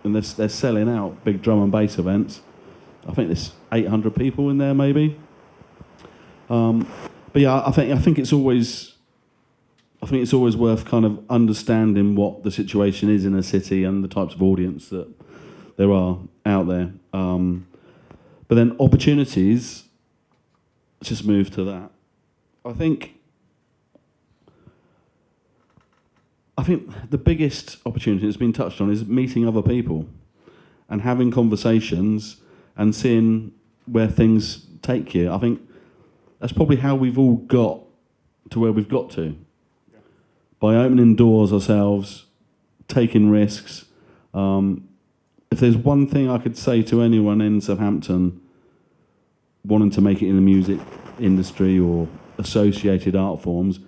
and they're selling out big drum and bass events. I think there's 800 people in there, maybe. But yeah, I think it's always worth kind of understanding what the situation is in a city and the types of audience that there are out there. But then opportunities. Let's just move to that. I think the biggest opportunity that's been touched on is meeting other people and having conversations and seeing where things take you. I think that's probably how we've all got to where we've got to. By opening doors ourselves, taking risks. If there's one thing I could say to anyone in Southampton wanting to make it in the music industry or associated art forms,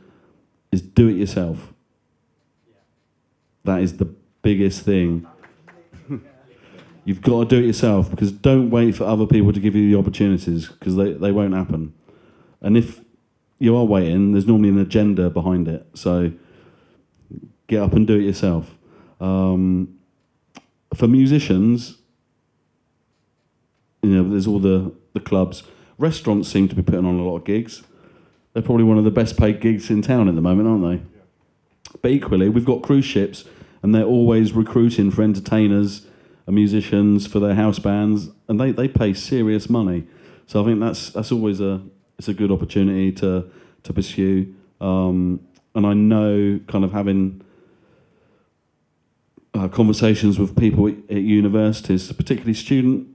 is do it yourself. That is the biggest thing. You've got to do it yourself, because don't wait for other people to give you the opportunities, because they won't happen. And if you are waiting, there's normally an agenda behind it. So get up and do it yourself. For musicians, there's all the clubs. Restaurants seem to be putting on a lot of gigs. They're probably one of the best paid gigs in town at the moment, aren't they? Yeah. But equally, we've got cruise ships, and they're always recruiting for entertainers and musicians for their house bands, and they pay serious money. So I think that's always it's a good opportunity to pursue. And I know, kind of having conversations with people at universities, particularly student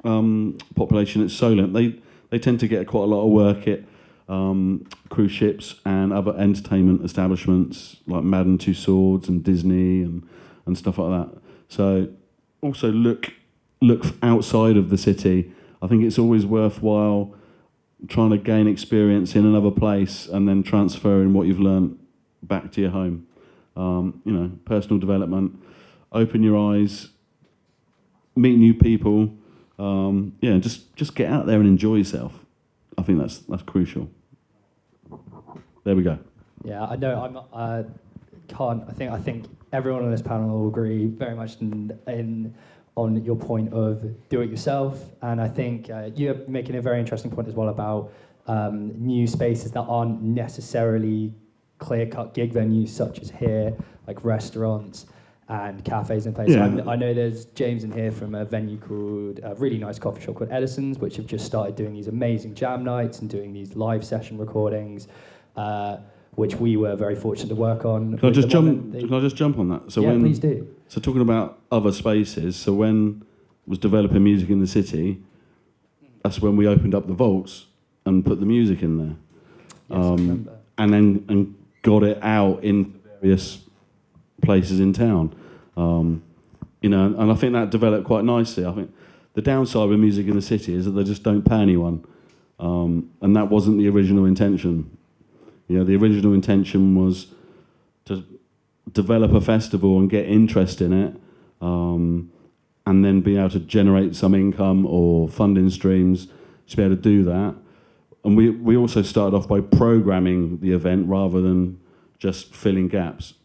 population at Solent, they tend to get quite a lot of work at cruise ships and other entertainment establishments like Madden Tussauds and Disney and stuff like that. So also look outside of the city. I think it's always worthwhile trying to gain experience in another place and then transferring what you've learned back to your home. Personal development, open your eyes, meet new people. Just get out there and enjoy yourself. I think that's crucial. There we go. Yeah, I know. I think everyone on this panel will agree very much on your point of do it yourself. And I think you're making a very interesting point as well about new spaces that aren't necessarily clear-cut gig venues, such as here, like restaurants and cafes and places. Yeah. I know there's James in here from a venue called a really nice coffee shop called Edison's, which have just started doing these amazing jam nights and doing these live session recordings, which we were very fortunate to work on. Can I just jump on that? So yeah, please do. So talking about other spaces, so when I was developing music in the city, that's when we opened up the vaults and put the music in there. Yes, I remember. And got it out in various places in town. And I think that developed quite nicely. I think the downside with music in the city is that they just don't pay anyone. And that wasn't the original intention. The original intention was to develop a festival and get interest in it, and then be able to generate some income or funding streams to be able to do that. And we also started off by programming the event rather than just filling gaps.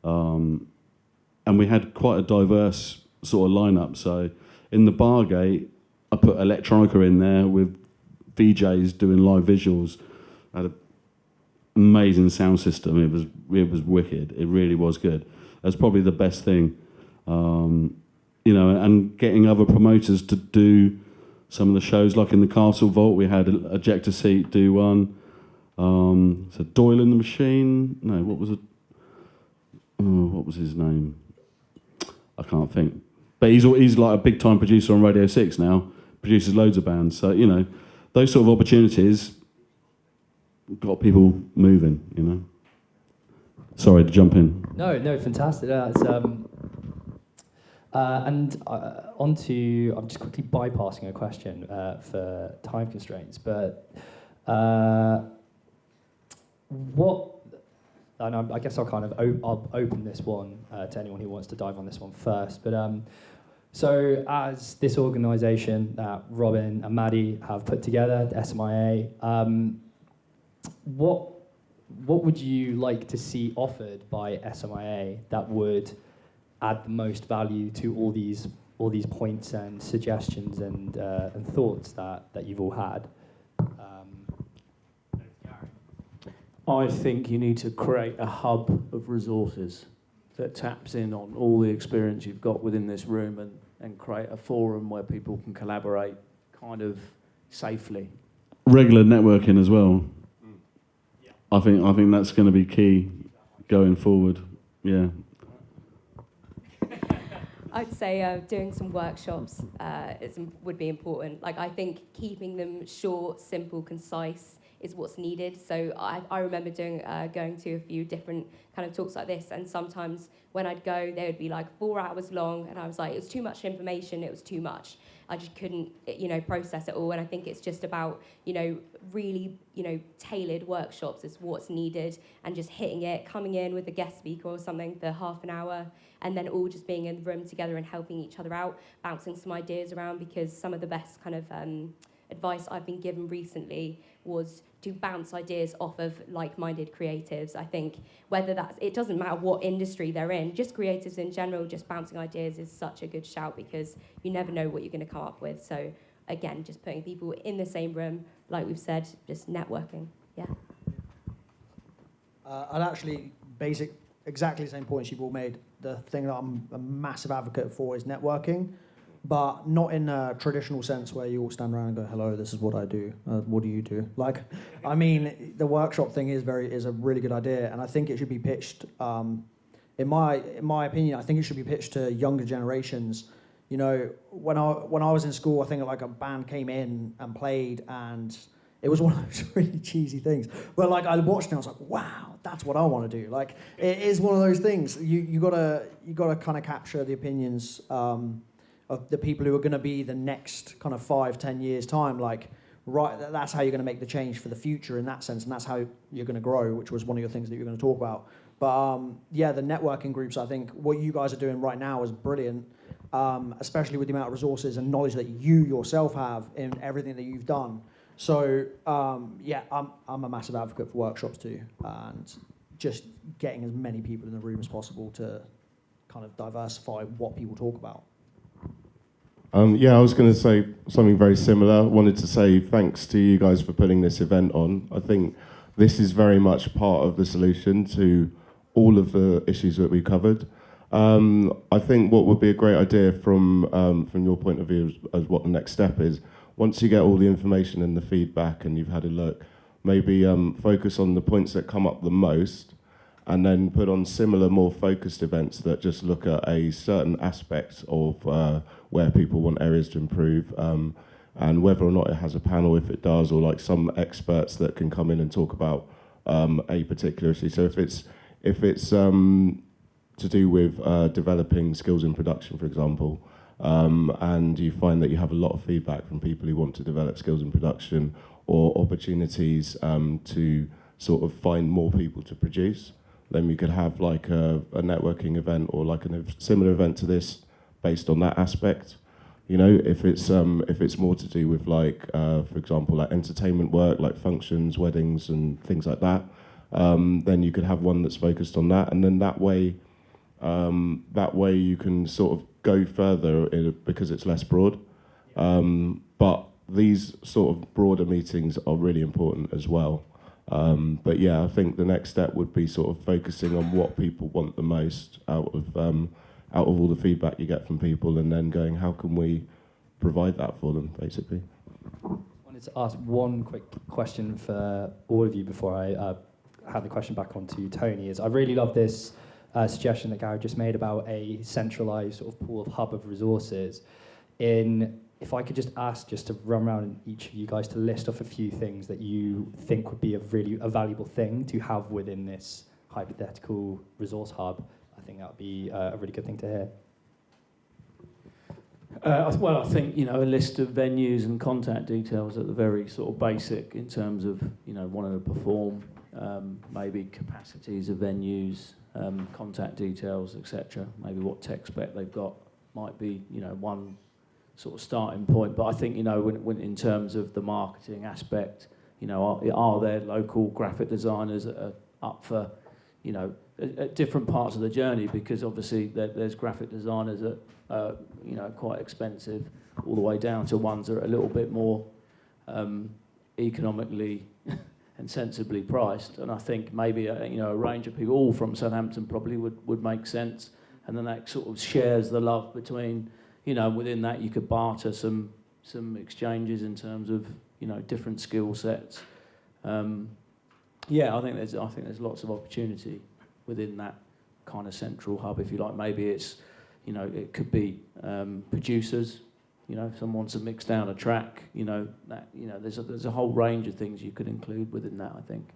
And and we had quite a diverse sort of lineup. So in the bar gate, I put electronica in there with VJs doing live visuals. I had an amazing sound system. It was wicked. It really was good. That's probably the best thing, you know. And getting other promoters to do some of the shows, like in the Castle Vault, we had Ejector Seat do one. So Doyle in the Machine. No, what was it? Oh, what was his name? I can't think. But he's like a big time producer on Radio 6 now. Produces loads of bands. So, you know, those sort of opportunities got people moving, you know. Sorry to jump in. No, fantastic. That's, and onto, I'm just quickly bypassing a question for time constraints, but and I guess I'll kind of I'll open this one to anyone who wants to dive on this one first. But so as this organisation that Robin and Maddie have put together, the SMIA, what would you like to see offered by SMIA that would add the most value to all these points and suggestions and thoughts that you've all had? I think you need to create a hub of resources that taps in on all the experience you've got within this room and create a forum where people can collaborate kind of safely. Regular networking as well. Yeah. I think that's going to be key going forward. Yeah. I'd say doing some workshops would be important. Like, I think keeping them short, simple, concise is what's needed. So I remember going to a few different kind of talks like this, and sometimes when I'd go, they would be like 4 hours long, and I was like, it was too much information, it was too much. I just couldn't, process it all. And I think it's just about, really, tailored workshops is what's needed, and just hitting it, coming in with a guest speaker or something for half an hour, and then all just being in the room together and helping each other out, bouncing some ideas around, because some of the best kind of advice I've been given recently was to bounce ideas off of like-minded creatives. I think it doesn't matter what industry they're in, just creatives in general, just bouncing ideas is such a good shout, because you never know what you're going to come up with. So again, just putting people in the same room, like we've said, just networking. Yeah. I'd actually exactly the same points you've all made. The thing that I'm a massive advocate for is networking, but not in a traditional sense where you all stand around and go, hello, this is what I do, what do you do? Like, I mean, the workshop thing is a really good idea, and I think it should be pitched, in my opinion, I think it should be pitched to younger generations. When I was in school, I think like a band came in and played, and it was one of those really cheesy things. But like, I watched it and I was like, wow, that's what I want to do. Like, it is one of those things. You gotta kind of capture the opinions of the people who are going to be the next kind of 5-10 years time. Like, right, that's how you're going to make the change for the future in that sense, and that's how you're going to grow, which was one of your things that you're going to talk about. But yeah, the networking groups, I think what you guys are doing right now is brilliant, especially with the amount of resources and knowledge that you yourself have in everything that you've done. So yeah, I'm a massive advocate for workshops too, and just getting as many people in the room as possible to kind of diversify what people talk about. Yeah, I was going to say something very similar. I wanted to say thanks to you guys for putting this event on. I think this is very much part of the solution to all of the issues that we covered. I think what would be a great idea from your point of view as what the next step is, once you get all the information and the feedback and you've had a look, maybe focus on the points that come up the most, and then put on similar, more focused events that just look at a certain aspect of where people want areas to improve, and whether or not it has a panel, if it does, or like some experts that can come in and talk about a particular issue. So if it's to do with developing skills in production, for example, and you find that you have a lot of feedback from people who want to develop skills in production, or opportunities to sort of find more people to produce, then we could have like a networking event or like a similar event to this based on that aspect. If it's more to do with like, for example, like entertainment work, like functions, weddings and things like that, then you could have one that's focused on that. And then that way That way you can sort of go further because it's less broad. But these sort of broader meetings are really important as well. But yeah, I think the next step would be sort of focusing on what people want the most out of all the feedback you get from people, and then going, how can we provide that for them, basically. I wanted to ask one quick question for all of you before I hand the question back on to Tony. I really love this suggestion that Gary just made about a centralised sort of pool of hub of resources. If I could just ask just to run around each of you guys to list off a few things that you think would be a valuable thing to have within this hypothetical resource hub, I think that would be a really good thing to hear. Well, I think, a list of venues and contact details at the very sort of basic in terms of, wanting to perform, maybe capacities of venues, contact details, etc. Maybe what tech spec they've got might be, one sort of starting point. But I think, when in terms of the marketing aspect, are there local graphic designers that are up for, at different parts of the journey? Because obviously there's graphic designers that are, quite expensive, all the way down to ones that are a little bit more economically and sensibly priced. And I think maybe a range of people, all from Southampton, probably would make sense. And then that sort of shares the love between, within that you could barter some exchanges in terms of, different skill sets. Yeah, I think there's lots of opportunity within that kind of central hub, if you like. Maybe it's, it could be producers. If someone wants to mix down a track, there's a whole range of things you could include within that, I think.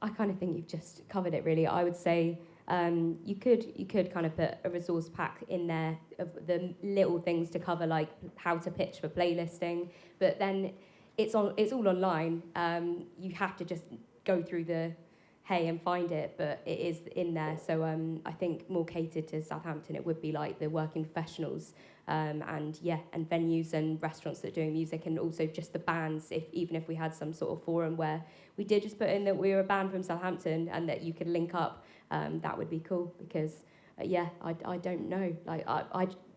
I kind of think you've just covered it, really. I would say you could kind of put a resource pack in there of the little things to cover, like how to pitch for playlisting, but then it's all online. You have to just go through the hay and find it, but it is in there. So I think more catered to Southampton, it would be like the working professionals, and venues and restaurants that are doing music, and also just the bands. Even if we had some sort of forum where we did just put in that we were a band from Southampton and that you could link up, that would be cool. Because I don't know. Like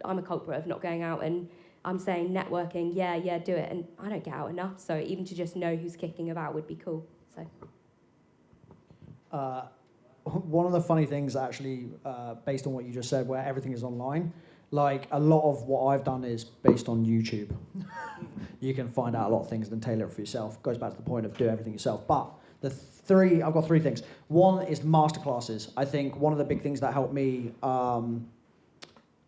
I'm a culprit of not going out, and I'm saying networking, yeah, do it, and I don't get out enough. So even to just know who's kicking about would be cool. So. One of the funny things, actually, based on what you just said, where everything is online, like a lot of what I've done is based on YouTube. You can find out a lot of things and tailor it for yourself. Goes back to the point of do everything yourself. But I've got three things. One is masterclasses. I think one of the big things that helped me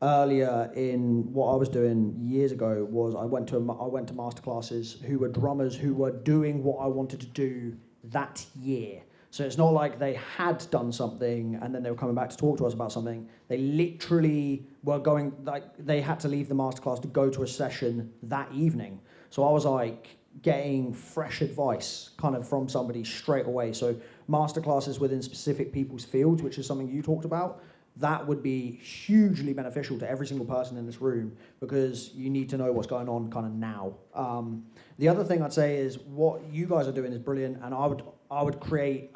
earlier in what I was doing years ago was I went to masterclasses who were drummers who were doing what I wanted to do that year. So it's not like they had done something and then they were coming back to talk to us about something. They literally were going, like, they had to leave the masterclass to go to a session that evening. So I was like getting fresh advice kind of from somebody straight away. So masterclasses within specific people's fields, which is something you talked about, that would be hugely beneficial to every single person in this room, because you need to know what's going on kind of now. The other thing I'd say is what you guys are doing is brilliant, and I would create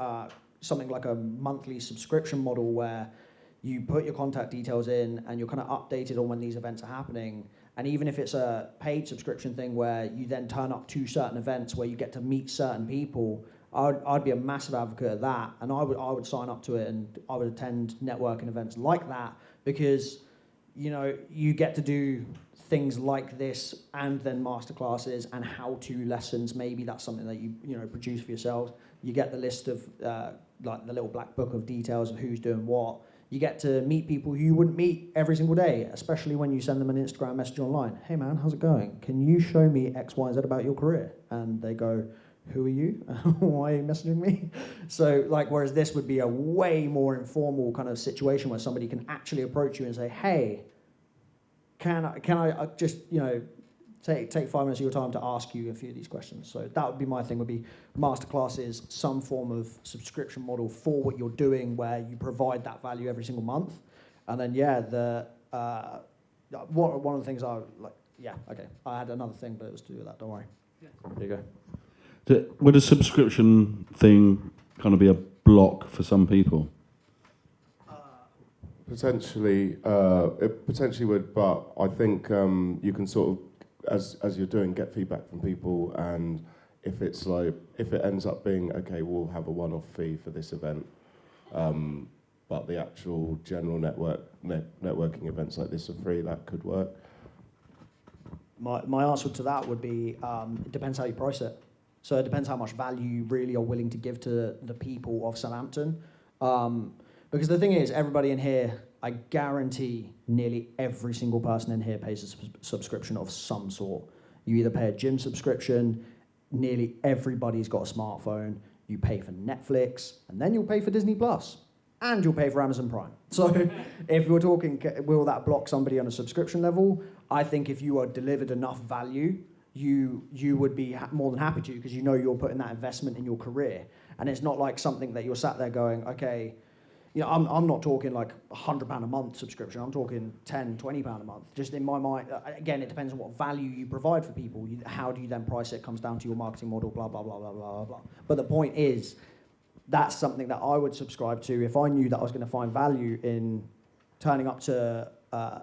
something like a monthly subscription model where you put your contact details in and you're kind of updated on when these events are happening. And even if it's a paid subscription thing where you then turn up to certain events where you get to meet certain people, I'd be a massive advocate of that, and I would sign up to it, and I would attend networking events like that, because you get to do things like this and then masterclasses and how-to lessons. Maybe that's something that you produce for yourselves. You get the list of like the little black book of details of who's doing what. You get to meet people who you wouldn't meet every single day, especially when you send them an Instagram message online. Hey man, how's it going? Can you show me X, Y, and Z about your career? And they go, who are you? Why are you messaging me? So whereas this would be a way more informal kind of situation where somebody can actually approach you and say, hey, can I just, take 5 minutes of your time to ask you a few of these questions. So that would be my thing, would be masterclasses, some form of subscription model for what you're doing where you provide that value every single month. And then, one of the things I had another thing, but it was to do with that, don't worry. Yeah. There you go. Would a subscription thing kind of be a block for some people? Potentially, it potentially would, but I think you can sort of, as you're doing, get feedback from people, and if it's like, if it ends up being, okay, we'll have a one-off fee for this event, but the actual general networking events like this are free, that could work. My answer to that would be, it depends how you price it. So it depends how much value you really are willing to give to the people of Southampton. Because the thing is, everybody in here, I guarantee nearly every single person in here pays a subscription of some sort. You either pay a gym subscription, nearly everybody's got a smartphone, you pay for Netflix, and then you'll pay for Disney Plus, and you'll pay for Amazon Prime. So if we're talking, will that block somebody on a subscription level? I think if you are delivered enough value, you would be more than happy to, because you know you're putting that investment in your career. And it's not like something that you're sat there going, okay, you know, I'm not talking like £100 a month subscription. I'm talking £10, £20 a month. Just in my mind, again, it depends on what value you provide for people. How do you then price it? Comes down to your marketing model, blah, blah, blah, blah, blah, blah. But the point is, that's something that I would subscribe to if I knew that I was going to find value in turning up to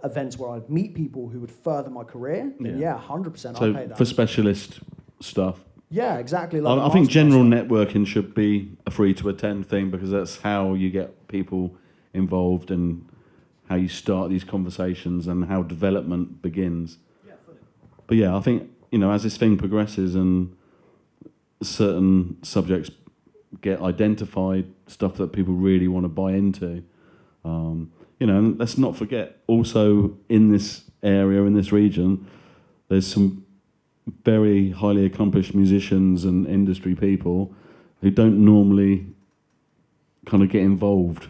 events where I'd meet people who would further my career. Then yeah, 100% so I'd pay that. for specialist stuff. Yeah, exactly. Like I think general networking should be a free to attend thing, because that's how you get people involved and how you start these conversations and how development begins. Yeah, fully. But yeah, I think, you know, as this thing progresses and certain subjects get identified, stuff that people really want to buy into, you know, and let's not forget also in this area, in this region, there's some very highly accomplished musicians and industry people who don't normally kind of get involved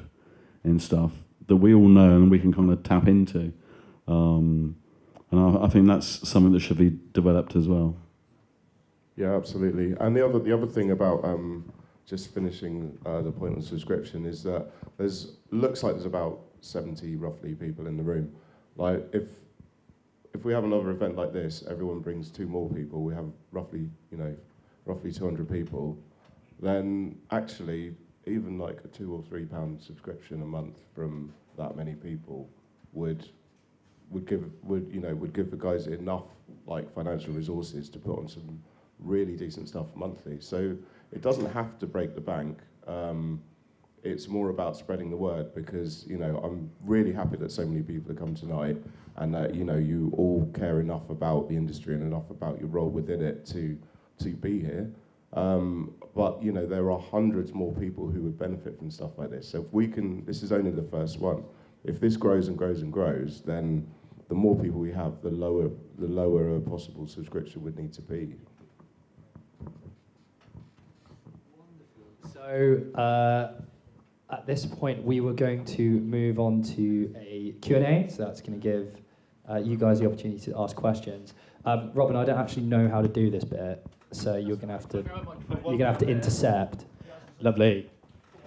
in stuff that we all know and we can kind of tap into. And I think that's something that should be developed as well. Yeah, absolutely. And the other thing about just finishing the point on subscription is that looks like there's about 70 roughly people in the room. Like if we have another event like this, everyone brings 2 more people, we have roughly 200 people, then actually even like a £2 or £3 subscription a month from that many people would give the guys enough like financial resources to put on some really decent stuff monthly. So it doesn't have to break the bank. It's more about spreading the word, because I'm really happy that so many people have come tonight, and that you all care enough about the industry and enough about your role within it to be here. But there are hundreds more people who would benefit from stuff like this. So if we can, this is only the first one. If this grows and grows and grows, then the more people we have, the lower a possible subscription would need to be. So at this point, we were going to move on to a Q&A, so that's going to give you guys the opportunity to ask questions. Robin, I don't actually know how to do this bit, so you're going to have to intercept. Lovely.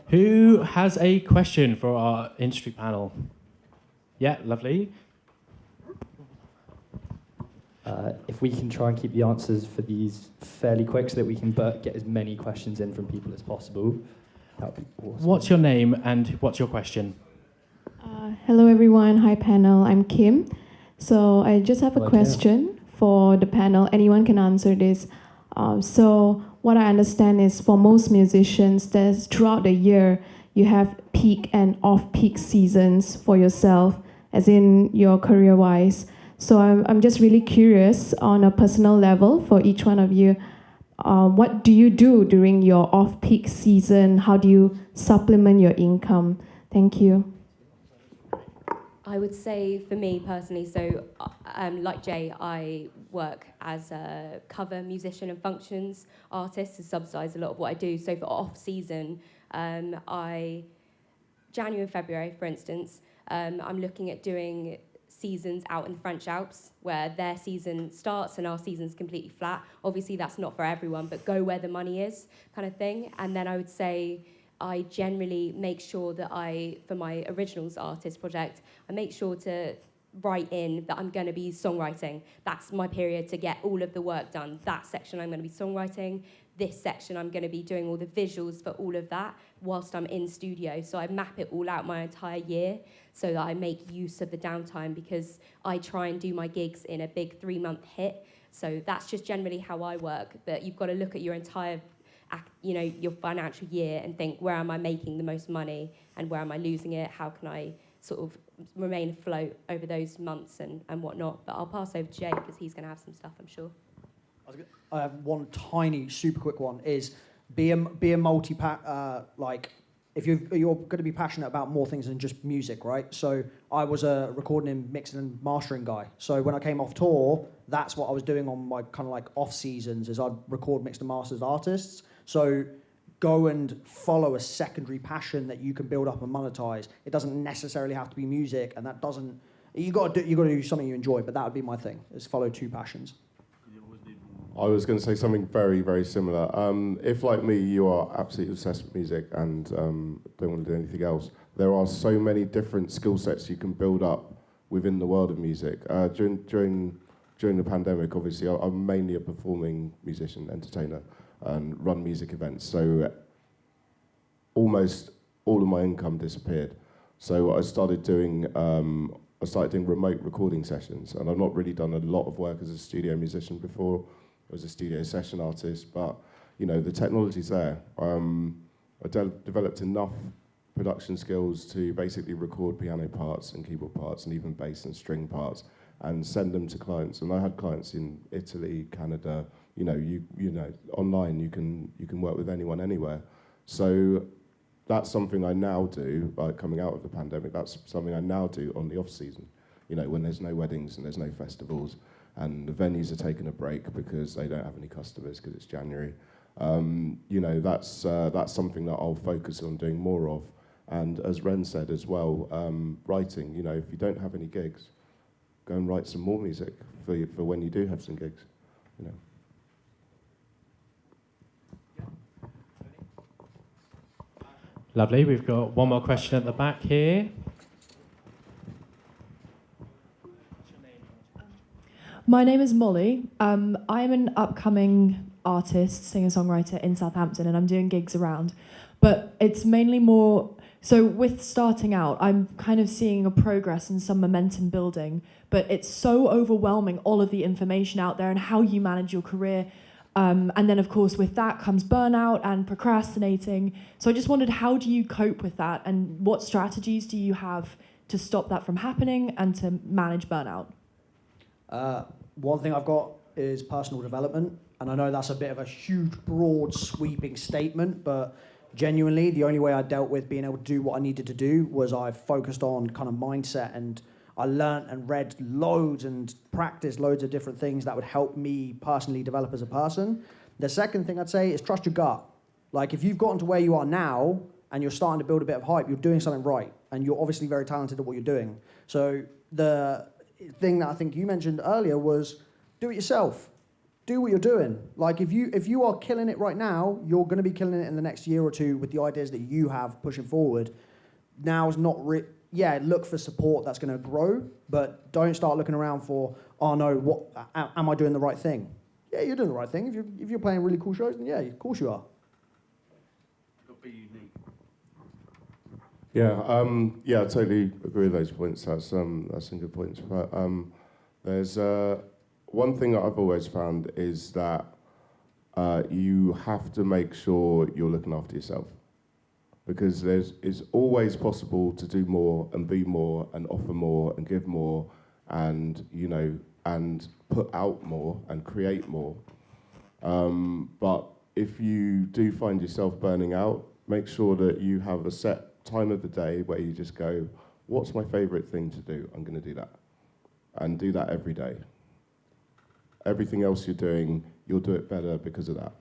Who has a question for our industry panel? Yeah, lovely. If we can try and keep the answers for these fairly quick so that we can get as many questions in from people as possible, that would be awesome. What's your name and what's your question? Hello everyone, hi panel, I'm Kim. So I just have a question for the panel. Anyone can answer this. So what I understand is for most musicians, there's throughout the year, you have peak and off-peak seasons for yourself, as in your career-wise. So I'm just really curious on a personal level for each one of you. What do you do during your off-peak season? How do you supplement your income? Thank you. I would say for me personally, so like Jay, I work as a cover musician and functions artist to subsidise a lot of what I do. So for off-season, January and February, for instance, I'm looking at doing seasons out in the French Alps where their season starts and our season's completely flat. Obviously that's not for everyone, but go where the money is kind of thing. And then I would say I generally make sure that for my originals artist project, I make sure to write in that I'm going to be songwriting. That's my period to get all of the work done. That section I'm going to be songwriting. This section I'm going to be doing all the visuals for all of that whilst I'm in studio. So I map it all out my entire year so that I make use of the downtime, because I try and do my gigs in a big 3-month hit. So that's just generally how I work. But you've got to look at your entire, your financial year and think, where am I making the most money and where am I losing it? How can I sort of remain afloat over those months and whatnot? But I'll pass over to Jay because he's going to have some stuff, I'm sure. I have one tiny, super quick one. Is be a like, if you're going to be passionate about more things than just music, right? So I was a recording and mixing and mastering guy. So when I came off tour, that's what I was doing on my kind of like off seasons, is I'd record, mix and master artists. So go and follow a secondary passion that you can build up and monetize. It doesn't necessarily have to be music, and that doesn't. You got to do something you enjoy. But that would be my thing: is follow 2 passions. I was going to say something very, very similar. If, like me, you are absolutely obsessed with music and don't want to do anything else, there are so many different skill sets you can build up within the world of music. During the pandemic, obviously, I'm mainly a performing musician, entertainer, and run music events. So almost all of my income disappeared. So I started doing remote recording sessions, and I've not really done a lot of work as a studio musician before. I was a studio session artist, but the technology's there. I developed enough production skills to basically record piano parts and keyboard parts and even bass and string parts and send them to clients. And I had clients in Italy, Canada. Online you can work with anyone anywhere. So that's something I now do. Coming out of the pandemic, that's something I now do on the off season. When there's no weddings and there's no festivals, and the venues are taking a break because they don't have any customers because it's January. That's something that I'll focus on doing more of. And as Ren said as well, writing. If you don't have any gigs, go and write some more music for when you do have some gigs. Lovely. We've got one more question at the back here. My name is Molly. I'm an upcoming artist, singer-songwriter in Southampton, and I'm doing gigs around. But it's mainly more... So with starting out, I'm kind of seeing a progress and some momentum building, but it's so overwhelming, all of the information out there and how you manage your career. And then, of course, with that comes burnout and procrastinating. So I just wondered, how do you cope with that? And what strategies do you have to stop that from happening and to manage burnout? One thing I've got is personal development, and I know that's a bit of a huge, broad, sweeping statement, but genuinely, the only way I dealt with being able to do what I needed to do was I focused on kind of mindset, and I learnt and read loads and practiced loads of different things that would help me personally develop as a person. The second thing I'd say is trust your gut. Like, if you've gotten to where you are now and you're starting to build a bit of hype, you're doing something right, and you're obviously very talented at what you're doing. So the thing that I think you mentioned earlier was do it yourself. Do what you're doing. Like, if you are killing it right now, you're going to be killing it in the next year or two with the ideas that you have pushing forward. Now is not look for support that's going to grow, but don't start looking around for, oh no, am I doing the right thing? Yeah, you're doing the right thing. If you're playing really cool shows, then yeah, of course you are. Got to be unique. Yeah, I totally agree with those points. That's some good points. But there's one thing that I've always found is that you have to make sure you're looking after yourself, because it's always possible to do more and be more and offer more and give more and and put out more and create more. But if you do find yourself burning out, make sure that you have a set time of the day where you just go, what's my favorite thing to do? I'm going to do that. And do that every day. Everything else you're doing, you'll do it better because of that.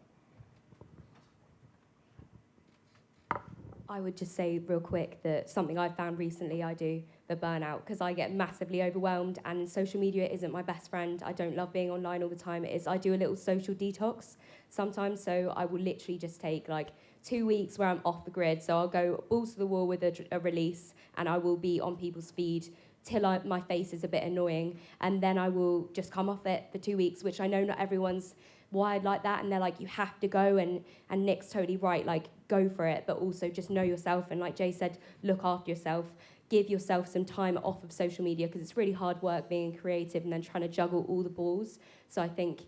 I would just say real quick that something I've found recently I do for burnout, because I get massively overwhelmed and social media isn't my best friend. I don't love being online all the time. I do a little social detox sometimes, so I will literally just take like 2 weeks where I'm off the grid. So I'll go balls to the wall with a release, and I will be on people's feed till my face is a bit annoying, and then I will just come off it for 2 weeks, which I know not everyone's wired like that, and they're like, you have to go, and Nick's totally right, like, go for it, but also just know yourself, and like Jay said, look after yourself, give yourself some time off of social media, because it's really hard work being creative and then trying to juggle all the balls. So I think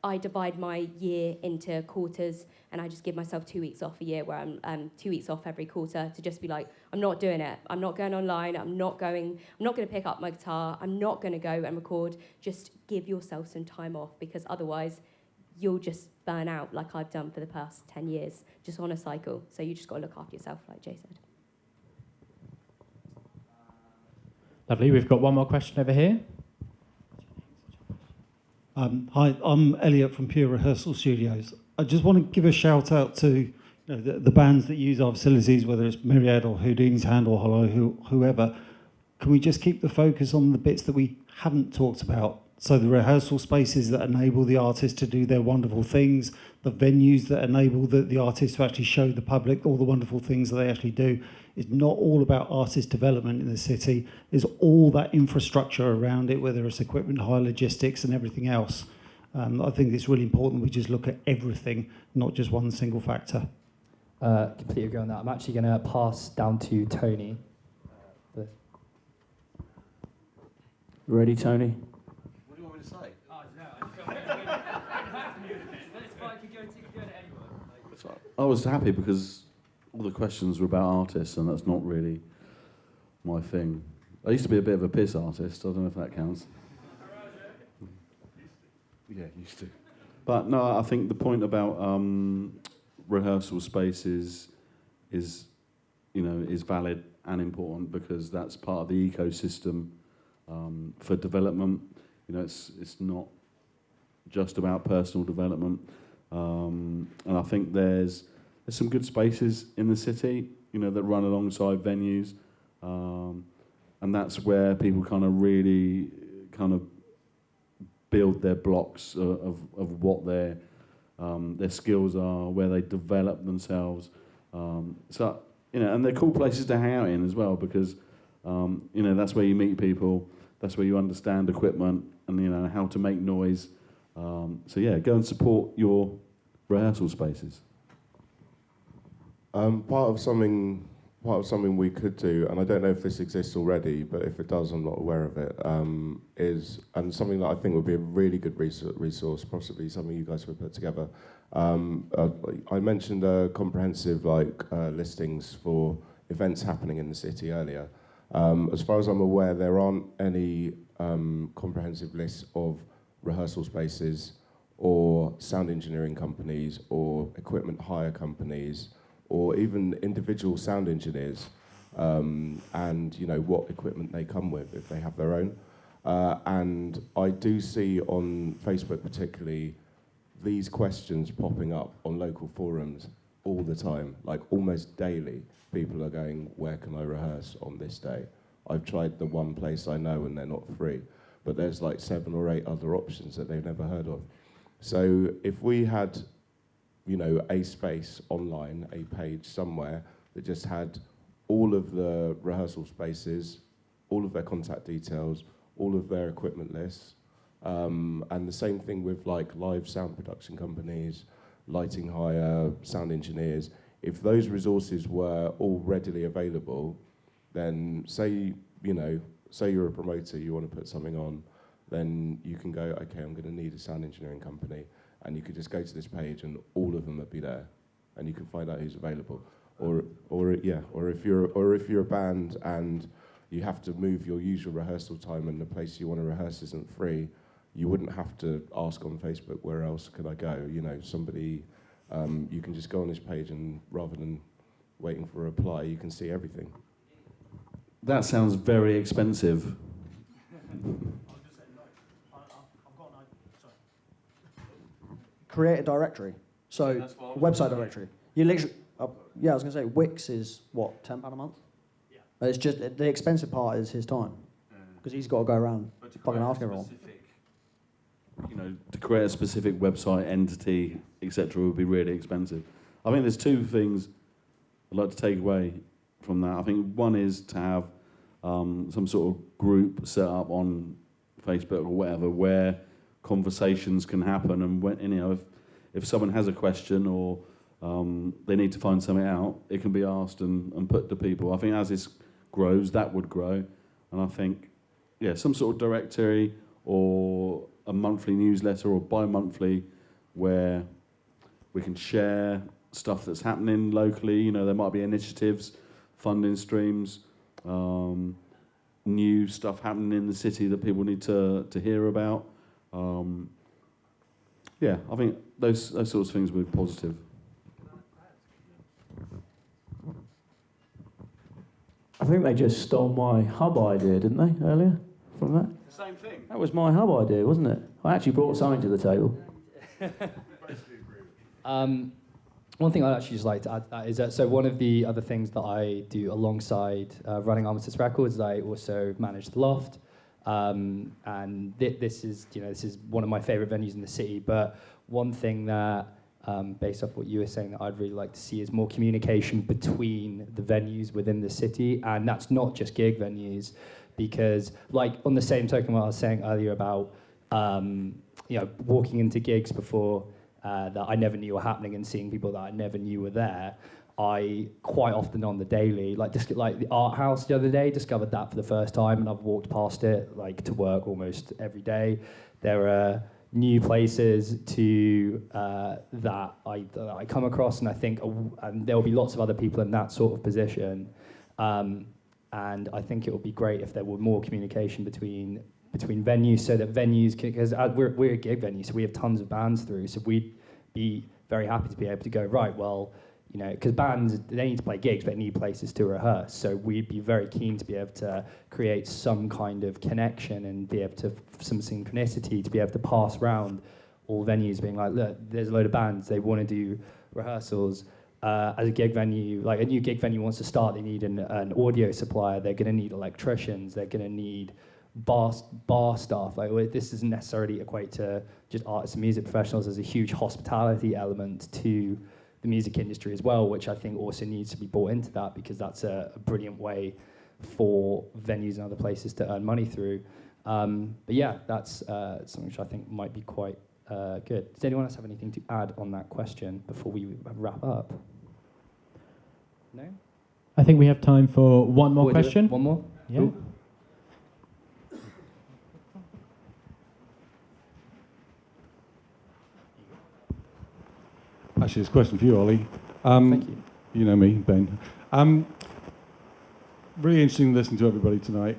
I divide my year into quarters, and I just give myself 2 weeks off a year, where I'm 2 weeks off every quarter, to just be like, I'm not doing it. I'm not going online. I'm not going to pick up my guitar. I'm not going to go and record. Just give yourself some time off, because otherwise you'll just burn out, like I've done for the past 10 years, just on a cycle. So you just got to look after yourself, like Jay said. Lovely. We've got one more question over here. Hi, I'm Elliot from Pure Rehearsal Studios. I just want to give a shout out to the bands that use our facilities, whether it's Myriad or Houdini's Hand or Hollow, whoever. Can we just keep the focus on the bits that we haven't talked about? So the rehearsal spaces that enable the artists to do their wonderful things, the venues that enable the artists to actually show the public all the wonderful things that they actually do. It's not all about artist development in the city. There's all that infrastructure around it, whether it's equipment, hire, logistics, and everything else. I think it's really important we just look at everything, not just one single factor. Completely agree on that. I'm actually going to pass down to Tony. Ready, Tony? What do you want me to say? I was happy because all the questions were about artists, and that's not really my thing. I used to be a bit of a piss artist. I don't know if that counts. Yeah, used to. But no, I think the point about rehearsal spaces is valid and important, because that's part of the ecosystem for development. It's not just about personal development, and I think there's some good spaces in the city, that run alongside venues, and that's where people kind of really build their blocks of what their skills are, where they develop themselves. So and they're cool places to hang out in as well, because that's where you meet people, that's where you understand equipment and how to make noise. So yeah, go and support your rehearsal spaces. Part of something we could do, and I don't know if this exists already, but if it does, I'm not aware of it, is, and something that I think would be a really good resource, possibly something you guys would put together. I mentioned comprehensive listings for events happening in the city earlier. As far as I'm aware, there aren't any comprehensive lists of rehearsal spaces or sound engineering companies or equipment hire companies, or even individual sound engineers, and what equipment they come with if they have their own. And I do see on Facebook particularly these questions popping up on local forums all the time, like almost daily. People are going, where can I rehearse on this day? I've tried the one place I know and they're not free, but there's like 7 or 8 other options that they've never heard of. So if we had a space online, a page somewhere that just had all of the rehearsal spaces, all of their contact details, all of their equipment lists, and the same thing with live sound production companies, lighting hire, sound engineers. If those resources were all readily available, then say you're a promoter, you want to put something on, then you can go, okay, I'm going to need a sound engineering company. And you could just go to this page and all of them would be there, and you can find out who's available. Or if you're a band and you have to move your usual rehearsal time and the place you want to rehearse isn't free, you wouldn't have to ask on Facebook, where else could I go? Somebody, you can just go on this page, and rather than waiting for a reply, you can see everything. That sounds very expensive. Create a directory. So, website directory. You literally, I was going to say, Wix is what, £10 a month? Yeah. It's just, the expensive part is his time. Because he's got to go around fucking ask everyone. To create a specific website, entity, etc., would be really expensive. I think there's 2 things I'd like to take away from that. I think one is to have some sort of group set up on Facebook or whatever where conversations can happen, and when, you know, if someone has a question or they need to find something out, it can be asked and put to people. I think as this grows, that would grow, and I think, yeah, some sort of directory or a monthly newsletter or bi-monthly where we can share stuff that's happening locally. You know, there might be initiatives, funding streams, new stuff happening in the city that people need to hear about. Yeah, I think those sorts of things would be positive. I think they just stole my hub idea, didn't they, earlier, from that? The same thing. That was my hub idea, wasn't it? I actually brought something to the table. One thing I'd actually just like to add to that is that, so one of the other things that I do alongside running Armistice Records is I also manage the Loft. And this is one of my favourite venues in the city, but one thing that, based off what you were saying, that I'd really like to see is more communication between the venues within the city, and that's not just gig venues, because, like, on the same token what I was saying earlier about walking into gigs before that I never knew were happening and seeing people that I never knew were there, I quite often on the daily, like the Art House the other day, discovered that for the first time, and I've walked past it like to work almost every day. There are new places to that I come across, and I think and there will be lots of other people in that sort of position, and I think it would be great if there were more communication between venues, so that venues, because we're a gig venue, so we have tons of bands through, so we'd be very happy to be able to go, right, well, you know, because bands, they need to play gigs, but they need places to rehearse. So we'd be very keen to be able to create some kind of connection and be able to, some synchronicity, to be able to pass around all venues, being like, look, there's a load of bands, they want to do rehearsals. As a gig venue, like a new gig venue wants to start, they need an audio supplier, they're going to need electricians, they're going to need bar staff. Like, this doesn't necessarily equate to just artists and music professionals. There's a huge hospitality element to the music industry as well, which I think also needs to be brought into that, because that's a brilliant way for venues and other places to earn money through. But yeah, that's something which I think might be quite good. Does anyone else have anything to add on that question before we wrap up? No? I think we have time for one more question. One more? Yeah. Cool. Actually, it's a question for you, Ollie. Thank you. You know me, Ben. Really interesting to listen to everybody tonight.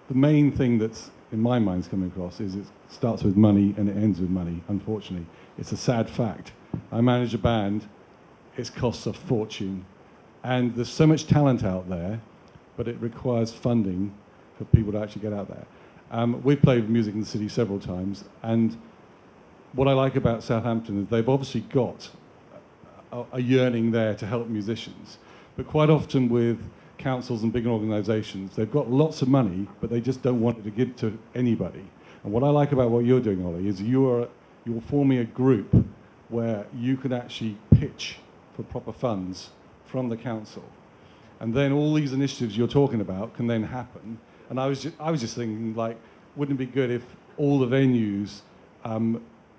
The main thing that's in my mind is coming across is it starts with money and it ends with money, unfortunately. It's a sad fact. I manage a band, it costs a fortune. And there's so much talent out there, but it requires funding for people to actually get out there. We've played music in the city several times, and what I like about Southampton is they've obviously got a yearning there to help musicians. But quite often with councils and big organisations, they've got lots of money, but they just don't want it to give to anybody. And what I like about what you're doing, Ollie, is you're forming a group where you can actually pitch for proper funds from the council. And then all these initiatives you're talking about can then happen. And I was just thinking, like, wouldn't it be good if all the venues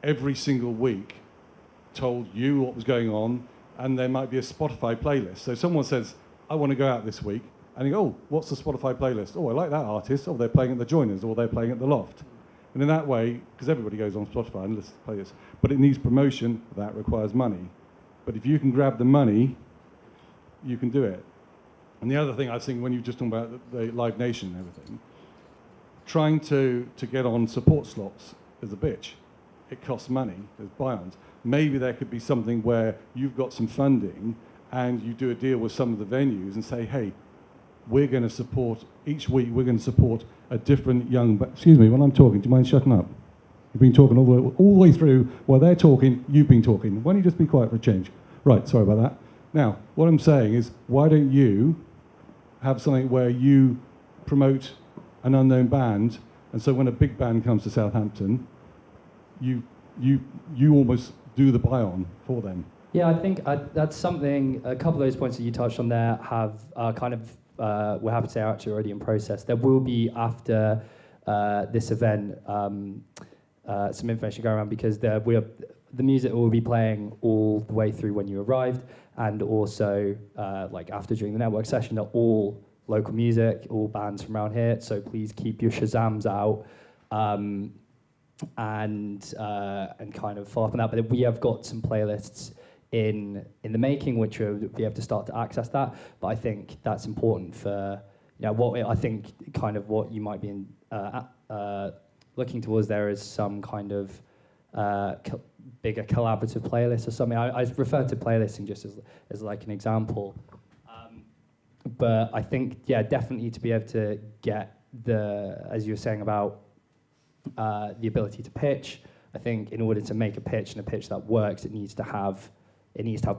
every single week told you what was going on, and there might be a Spotify playlist. So someone says, I want to go out this week, and you go, oh, what's the Spotify playlist? Oh, I like that artist. Oh, they're playing at the Joiners, or they're playing at the Loft. And in that way, because everybody goes on Spotify and listens to playlists, but it needs promotion, that requires money. But if you can grab the money, you can do it. And the other thing I was thinking when you were just talking about the Live Nation and everything, trying to get on support slots is a bitch. It costs money, there's buy-ons. Maybe there could be something where you've got some funding and you do a deal with some of the venues and say, hey, we're going to support, each week we're going to support a different young, excuse me, when I'm talking, do you mind shutting up? You've been talking all the way through, while they're talking, you've been talking. Why don't you just be quiet for a change? Right, sorry about that. Now, what I'm saying is, why don't you have something where you promote an unknown band, and so when a big band comes to Southampton, you almost do the buy-on for them. Yeah, I think that's something, a couple of those points that you touched on there have kind of we're happy to say are actually already in process. There will be after this event some information going around because the music will be playing all the way through when you arrived, and also like after during the network session, they're all local music, all bands from around here. So please keep your Shazams out and kind of follow up on that. But we have got some playlists in the making, which we'll be able to start to access that. But I think that's important for what I think kind of what you might be looking towards there is some kind of bigger collaborative playlist or something. I refer to playlisting just as like an example. But I think, definitely to be able to get as you were saying about the ability to pitch, I think in order to make a pitch and a pitch that works, it needs to have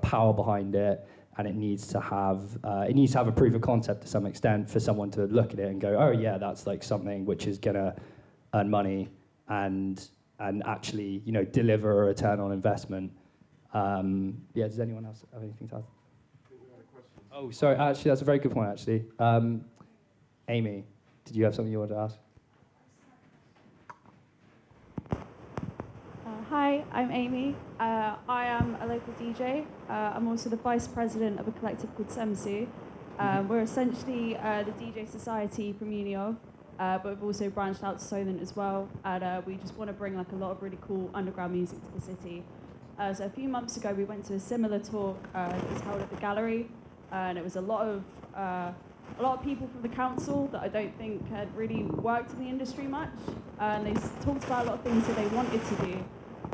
power behind it, and it needs to have a proof of concept to some extent for someone to look at it and go, oh yeah, that's like something which is gonna earn money and actually deliver a return on investment. Does anyone else have anything to add? Oh, sorry. Actually, that's a very good point. Actually, Amy, did you have something you wanted to ask? Hi, I'm Amy. I am a local DJ. I'm also the vice president of a collective called Semsu. We're essentially the DJ society from Unio, but we've also branched out to Solent as well. And we just want to bring like a lot of really cool underground music to the city. So a few months ago, we went to a similar talk that was held at the gallery. And it was a lot of people from the council that I don't think had really worked in the industry much. And they talked about a lot of things that they wanted to do.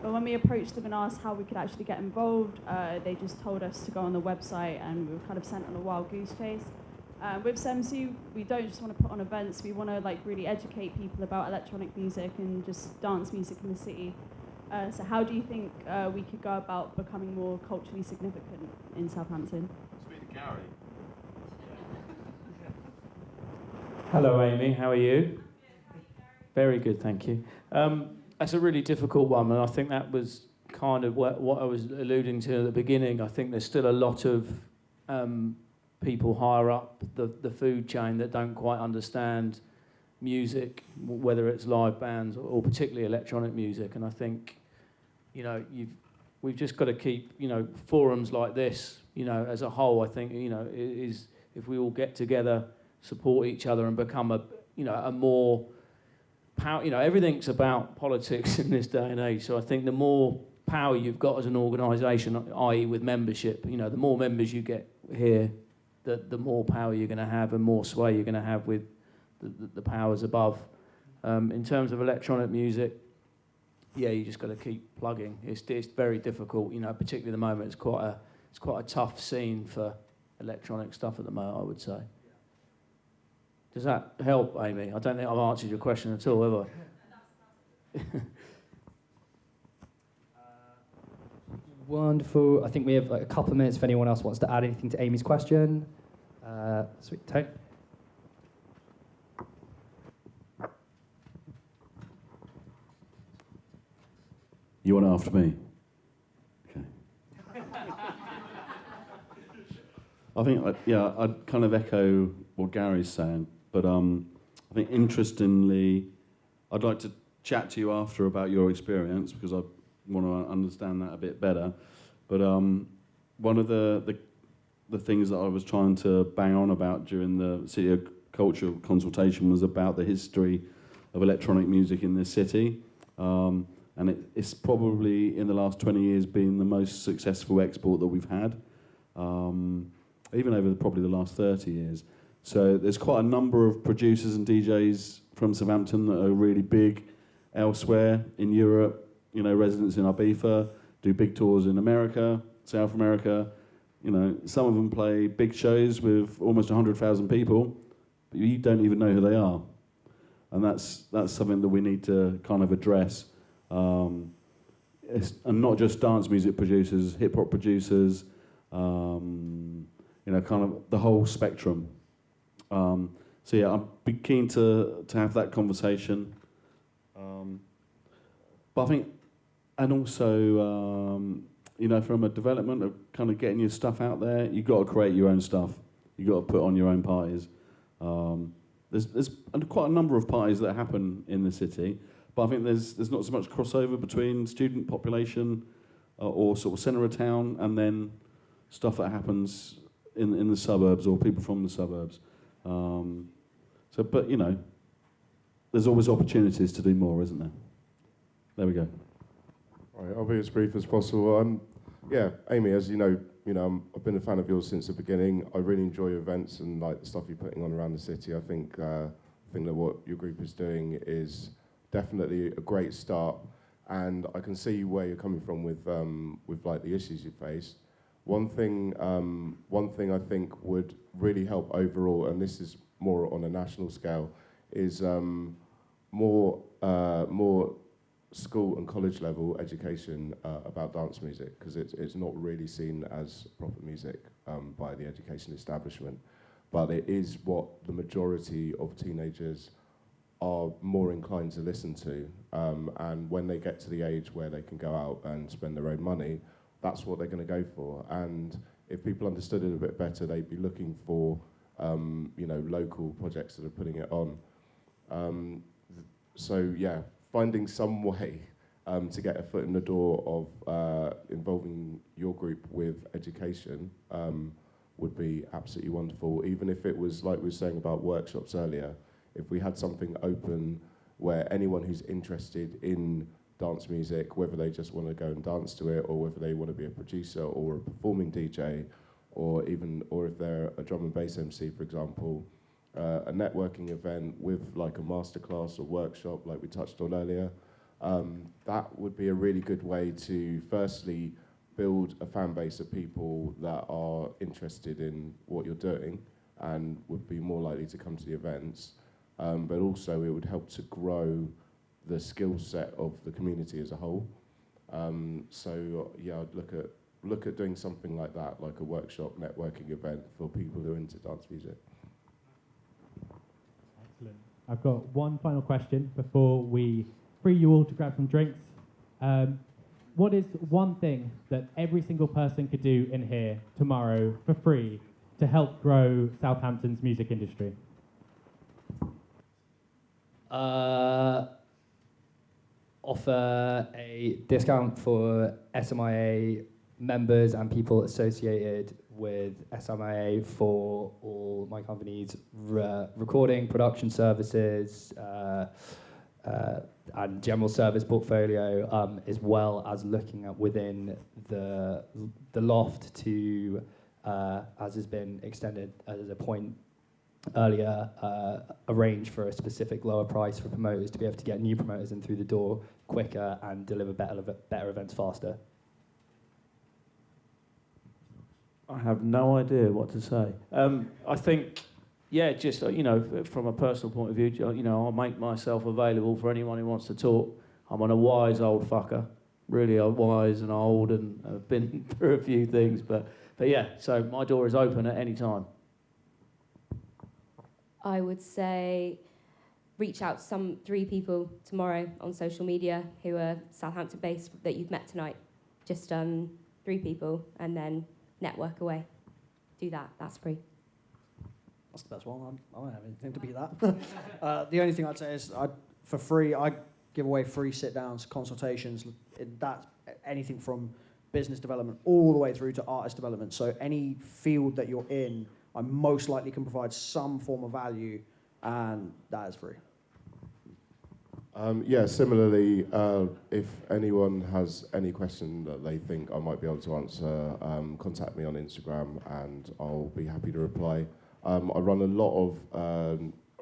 But when we approached them and asked how we could actually get involved, they just told us to go on the website, and we were kind of sent on a wild goose chase. With Semsu, we don't just want to put on events, we want to like really educate people about electronic music and just dance music in the city. So how do you think we could go about becoming more culturally significant in Southampton? Gary. Hello, Amy. How are you? Very good, thank you. That's a really difficult one, and I think that was kind of what I was alluding to at the beginning. I think there's still a lot of people higher up the food chain that don't quite understand music, whether it's live bands or particularly electronic music. And I think, we've just got to keep, forums like this, as a whole, I think, is if we all get together, support each other and become a more power, everything's about politics in this day and age. So I think the more power you've got as an organisation, i.e. with membership, the more members you get here, the more power you're going to have and more sway you're going to have with the powers above. In terms of electronic music, you just got to keep plugging. It's very difficult, particularly at the moment. It's quite a tough scene for electronic stuff at the moment, I would say. Does that help, Amy? I don't think I've answered your question at all, have I? Wonderful. I think we have like a couple of minutes if anyone else wants to add anything to Amy's question. Sweet. Tone? You want it after me? Okay. I think, I'd kind of echo what Gary's saying, but I think interestingly, I'd like to chat to you after about your experience because I want to understand that a bit better. But one of the things that I was trying to bang on about during the City of Culture consultation was about the history of electronic music in this city. And it's probably in the last 20 years been the most successful export that we've had, even over probably the last 30 years. So there's quite a number of producers and DJs from Southampton that are really big elsewhere in Europe, residents in Ibiza, do big tours in America, South America. Some of them play big shows with almost 100,000 people, but you don't even know who they are. And that's something that we need to kind of address. And not just dance music producers, hip hop producers, kind of the whole spectrum. I'd be keen to have that conversation. But I think, and also, from a development of kind of getting your stuff out there, you've got to create your own stuff. You've got to put on your own parties. There's quite a number of parties that happen in the city, but I think there's not so much crossover between student population or sort of centre of town and then stuff that happens in the suburbs or people from the suburbs. But you know, there's always opportunities to do more, isn't there? There we go. Right, I'll be as brief as possible. Yeah, Amy, as you know, I've been a fan of yours since the beginning. I really enjoy events and like the stuff you're putting on around the city. I think that what your group is doing is definitely a great start, and I can see where you're coming from with like the issues you face. One thing I think would really help overall, and this is more on a national scale, is more school and college level education about dance music, because it's not really seen as proper music by the education establishment, but it is what the majority of teenagers are more inclined to listen to, and when they get to the age where they can go out and spend their own money, that's what they're going to go for. And if people understood it a bit better, they'd be looking for local projects that are putting it on. So yeah, finding some way to get a foot in the door of involving your group with education would be absolutely wonderful. Even if it was like we were saying about workshops earlier, if we had something open where anyone who's interested in dance music, whether they just want to go and dance to it, or whether they want to be a producer or a performing DJ, or if they're a drum and bass MC, for example, a networking event with like a masterclass or workshop like we touched on earlier, that would be a really good way to firstly build a fan base of people that are interested in what you're doing and would be more likely to come to the events, but also it would help to grow the skill set of the community as a whole. So yeah, I'd look at doing something like that, like a workshop networking event for people who are into dance music. Excellent. I've got one final question before we free you all to grab some drinks. What is one thing that every single person could do in here tomorrow for free to help grow Southampton's music industry? Offer a discount for SMIA members and people associated with SMIA for all my company's recording, production services, and general service portfolio, as well as looking at within the loft to, as has been extended as a point earlier, arrange for a specific lower price for promoters to be able to get new promoters in through the door quicker and deliver better events faster. I have no idea what to say. I think, yeah, just, from a personal point of view, I'll make myself available for anyone who wants to talk. I'm a wise old fucker, really wise and old, and I've been through a few things, but yeah, so my door is open at any time. I would say reach out to 3 people tomorrow on social media who are Southampton based that you've met tonight. Just 3 people, and then network away. Do that, that's free. That's the best one. I don't have anything to beat that. The only thing I'd say is, for free, I give away free sit-downs, consultations, that's anything from business development all the way through to artist development. So any field that you're in, I most likely can provide some form of value, and that is free. Yeah, similarly, if anyone has any question that they think I might be able to answer, contact me on Instagram and I'll be happy to reply. I run a lot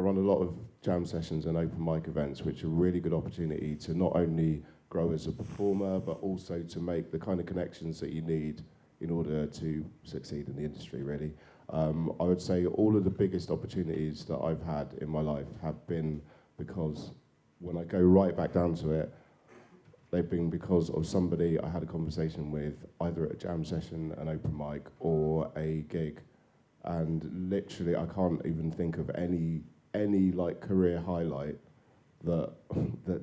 of jam sessions and open mic events, which are a really good opportunity to not only grow as a performer, but also to make the kind of connections that you need in order to succeed in the industry, really. I would say all of the biggest opportunities that I've had in my life have been because, when I go right back down to it, they've been because of somebody I had a conversation with, either at a jam session, an open mic, or a gig. And literally, I can't even think of any like career highlight that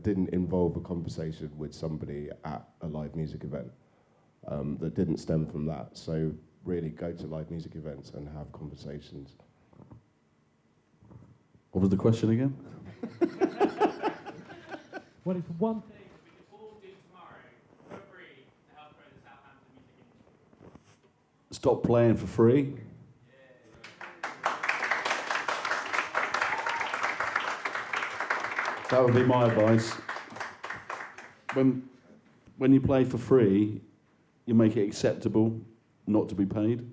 didn't involve a conversation with somebody at a live music event, that didn't stem from that. So really, go to live music events and have conversations. What was the question again? What is one thing we can all do tomorrow for free to help grow the Southampton music industry? Stop playing for free. That would be my advice. When you play for free, you make it acceptable not to be paid.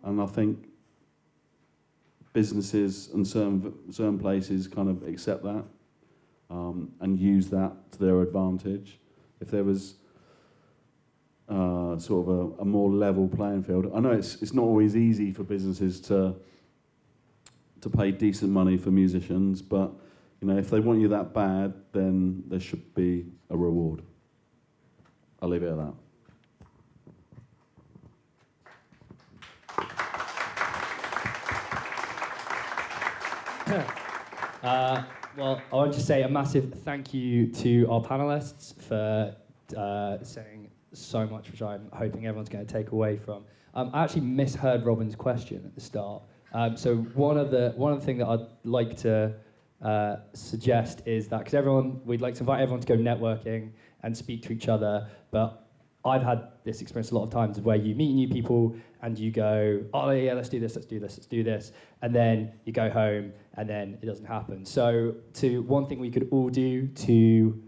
And I think businesses and certain places kind of accept that and use that to their advantage. If there was sort of a more level playing field, I know it's not always easy for businesses to pay decent money for musicians, but you know, if they want you that bad, then there should be a reward. I'll leave it at that. Well, I want to say a massive thank you to our panelists for saying so much, which I'm hoping everyone's going to take away from. I actually misheard Robin's question at the start. So one of the thing that I'd like to suggest is that, because we'd like to invite everyone to go networking and speak to each other, but I've had this experience a lot of times where you meet new people and you go, oh yeah, let's do this, and then you go home and then it doesn't happen. So one thing we could all do to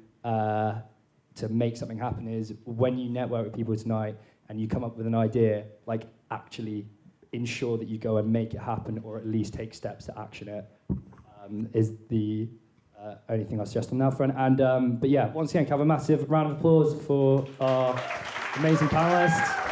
make something happen is, when you network with people tonight and you come up with an idea, like actually ensure that you go and make it happen, or at least take steps to action it, is the only thing I suggest on that front. And but yeah, once again, can I have a massive round of applause for our amazing panelists.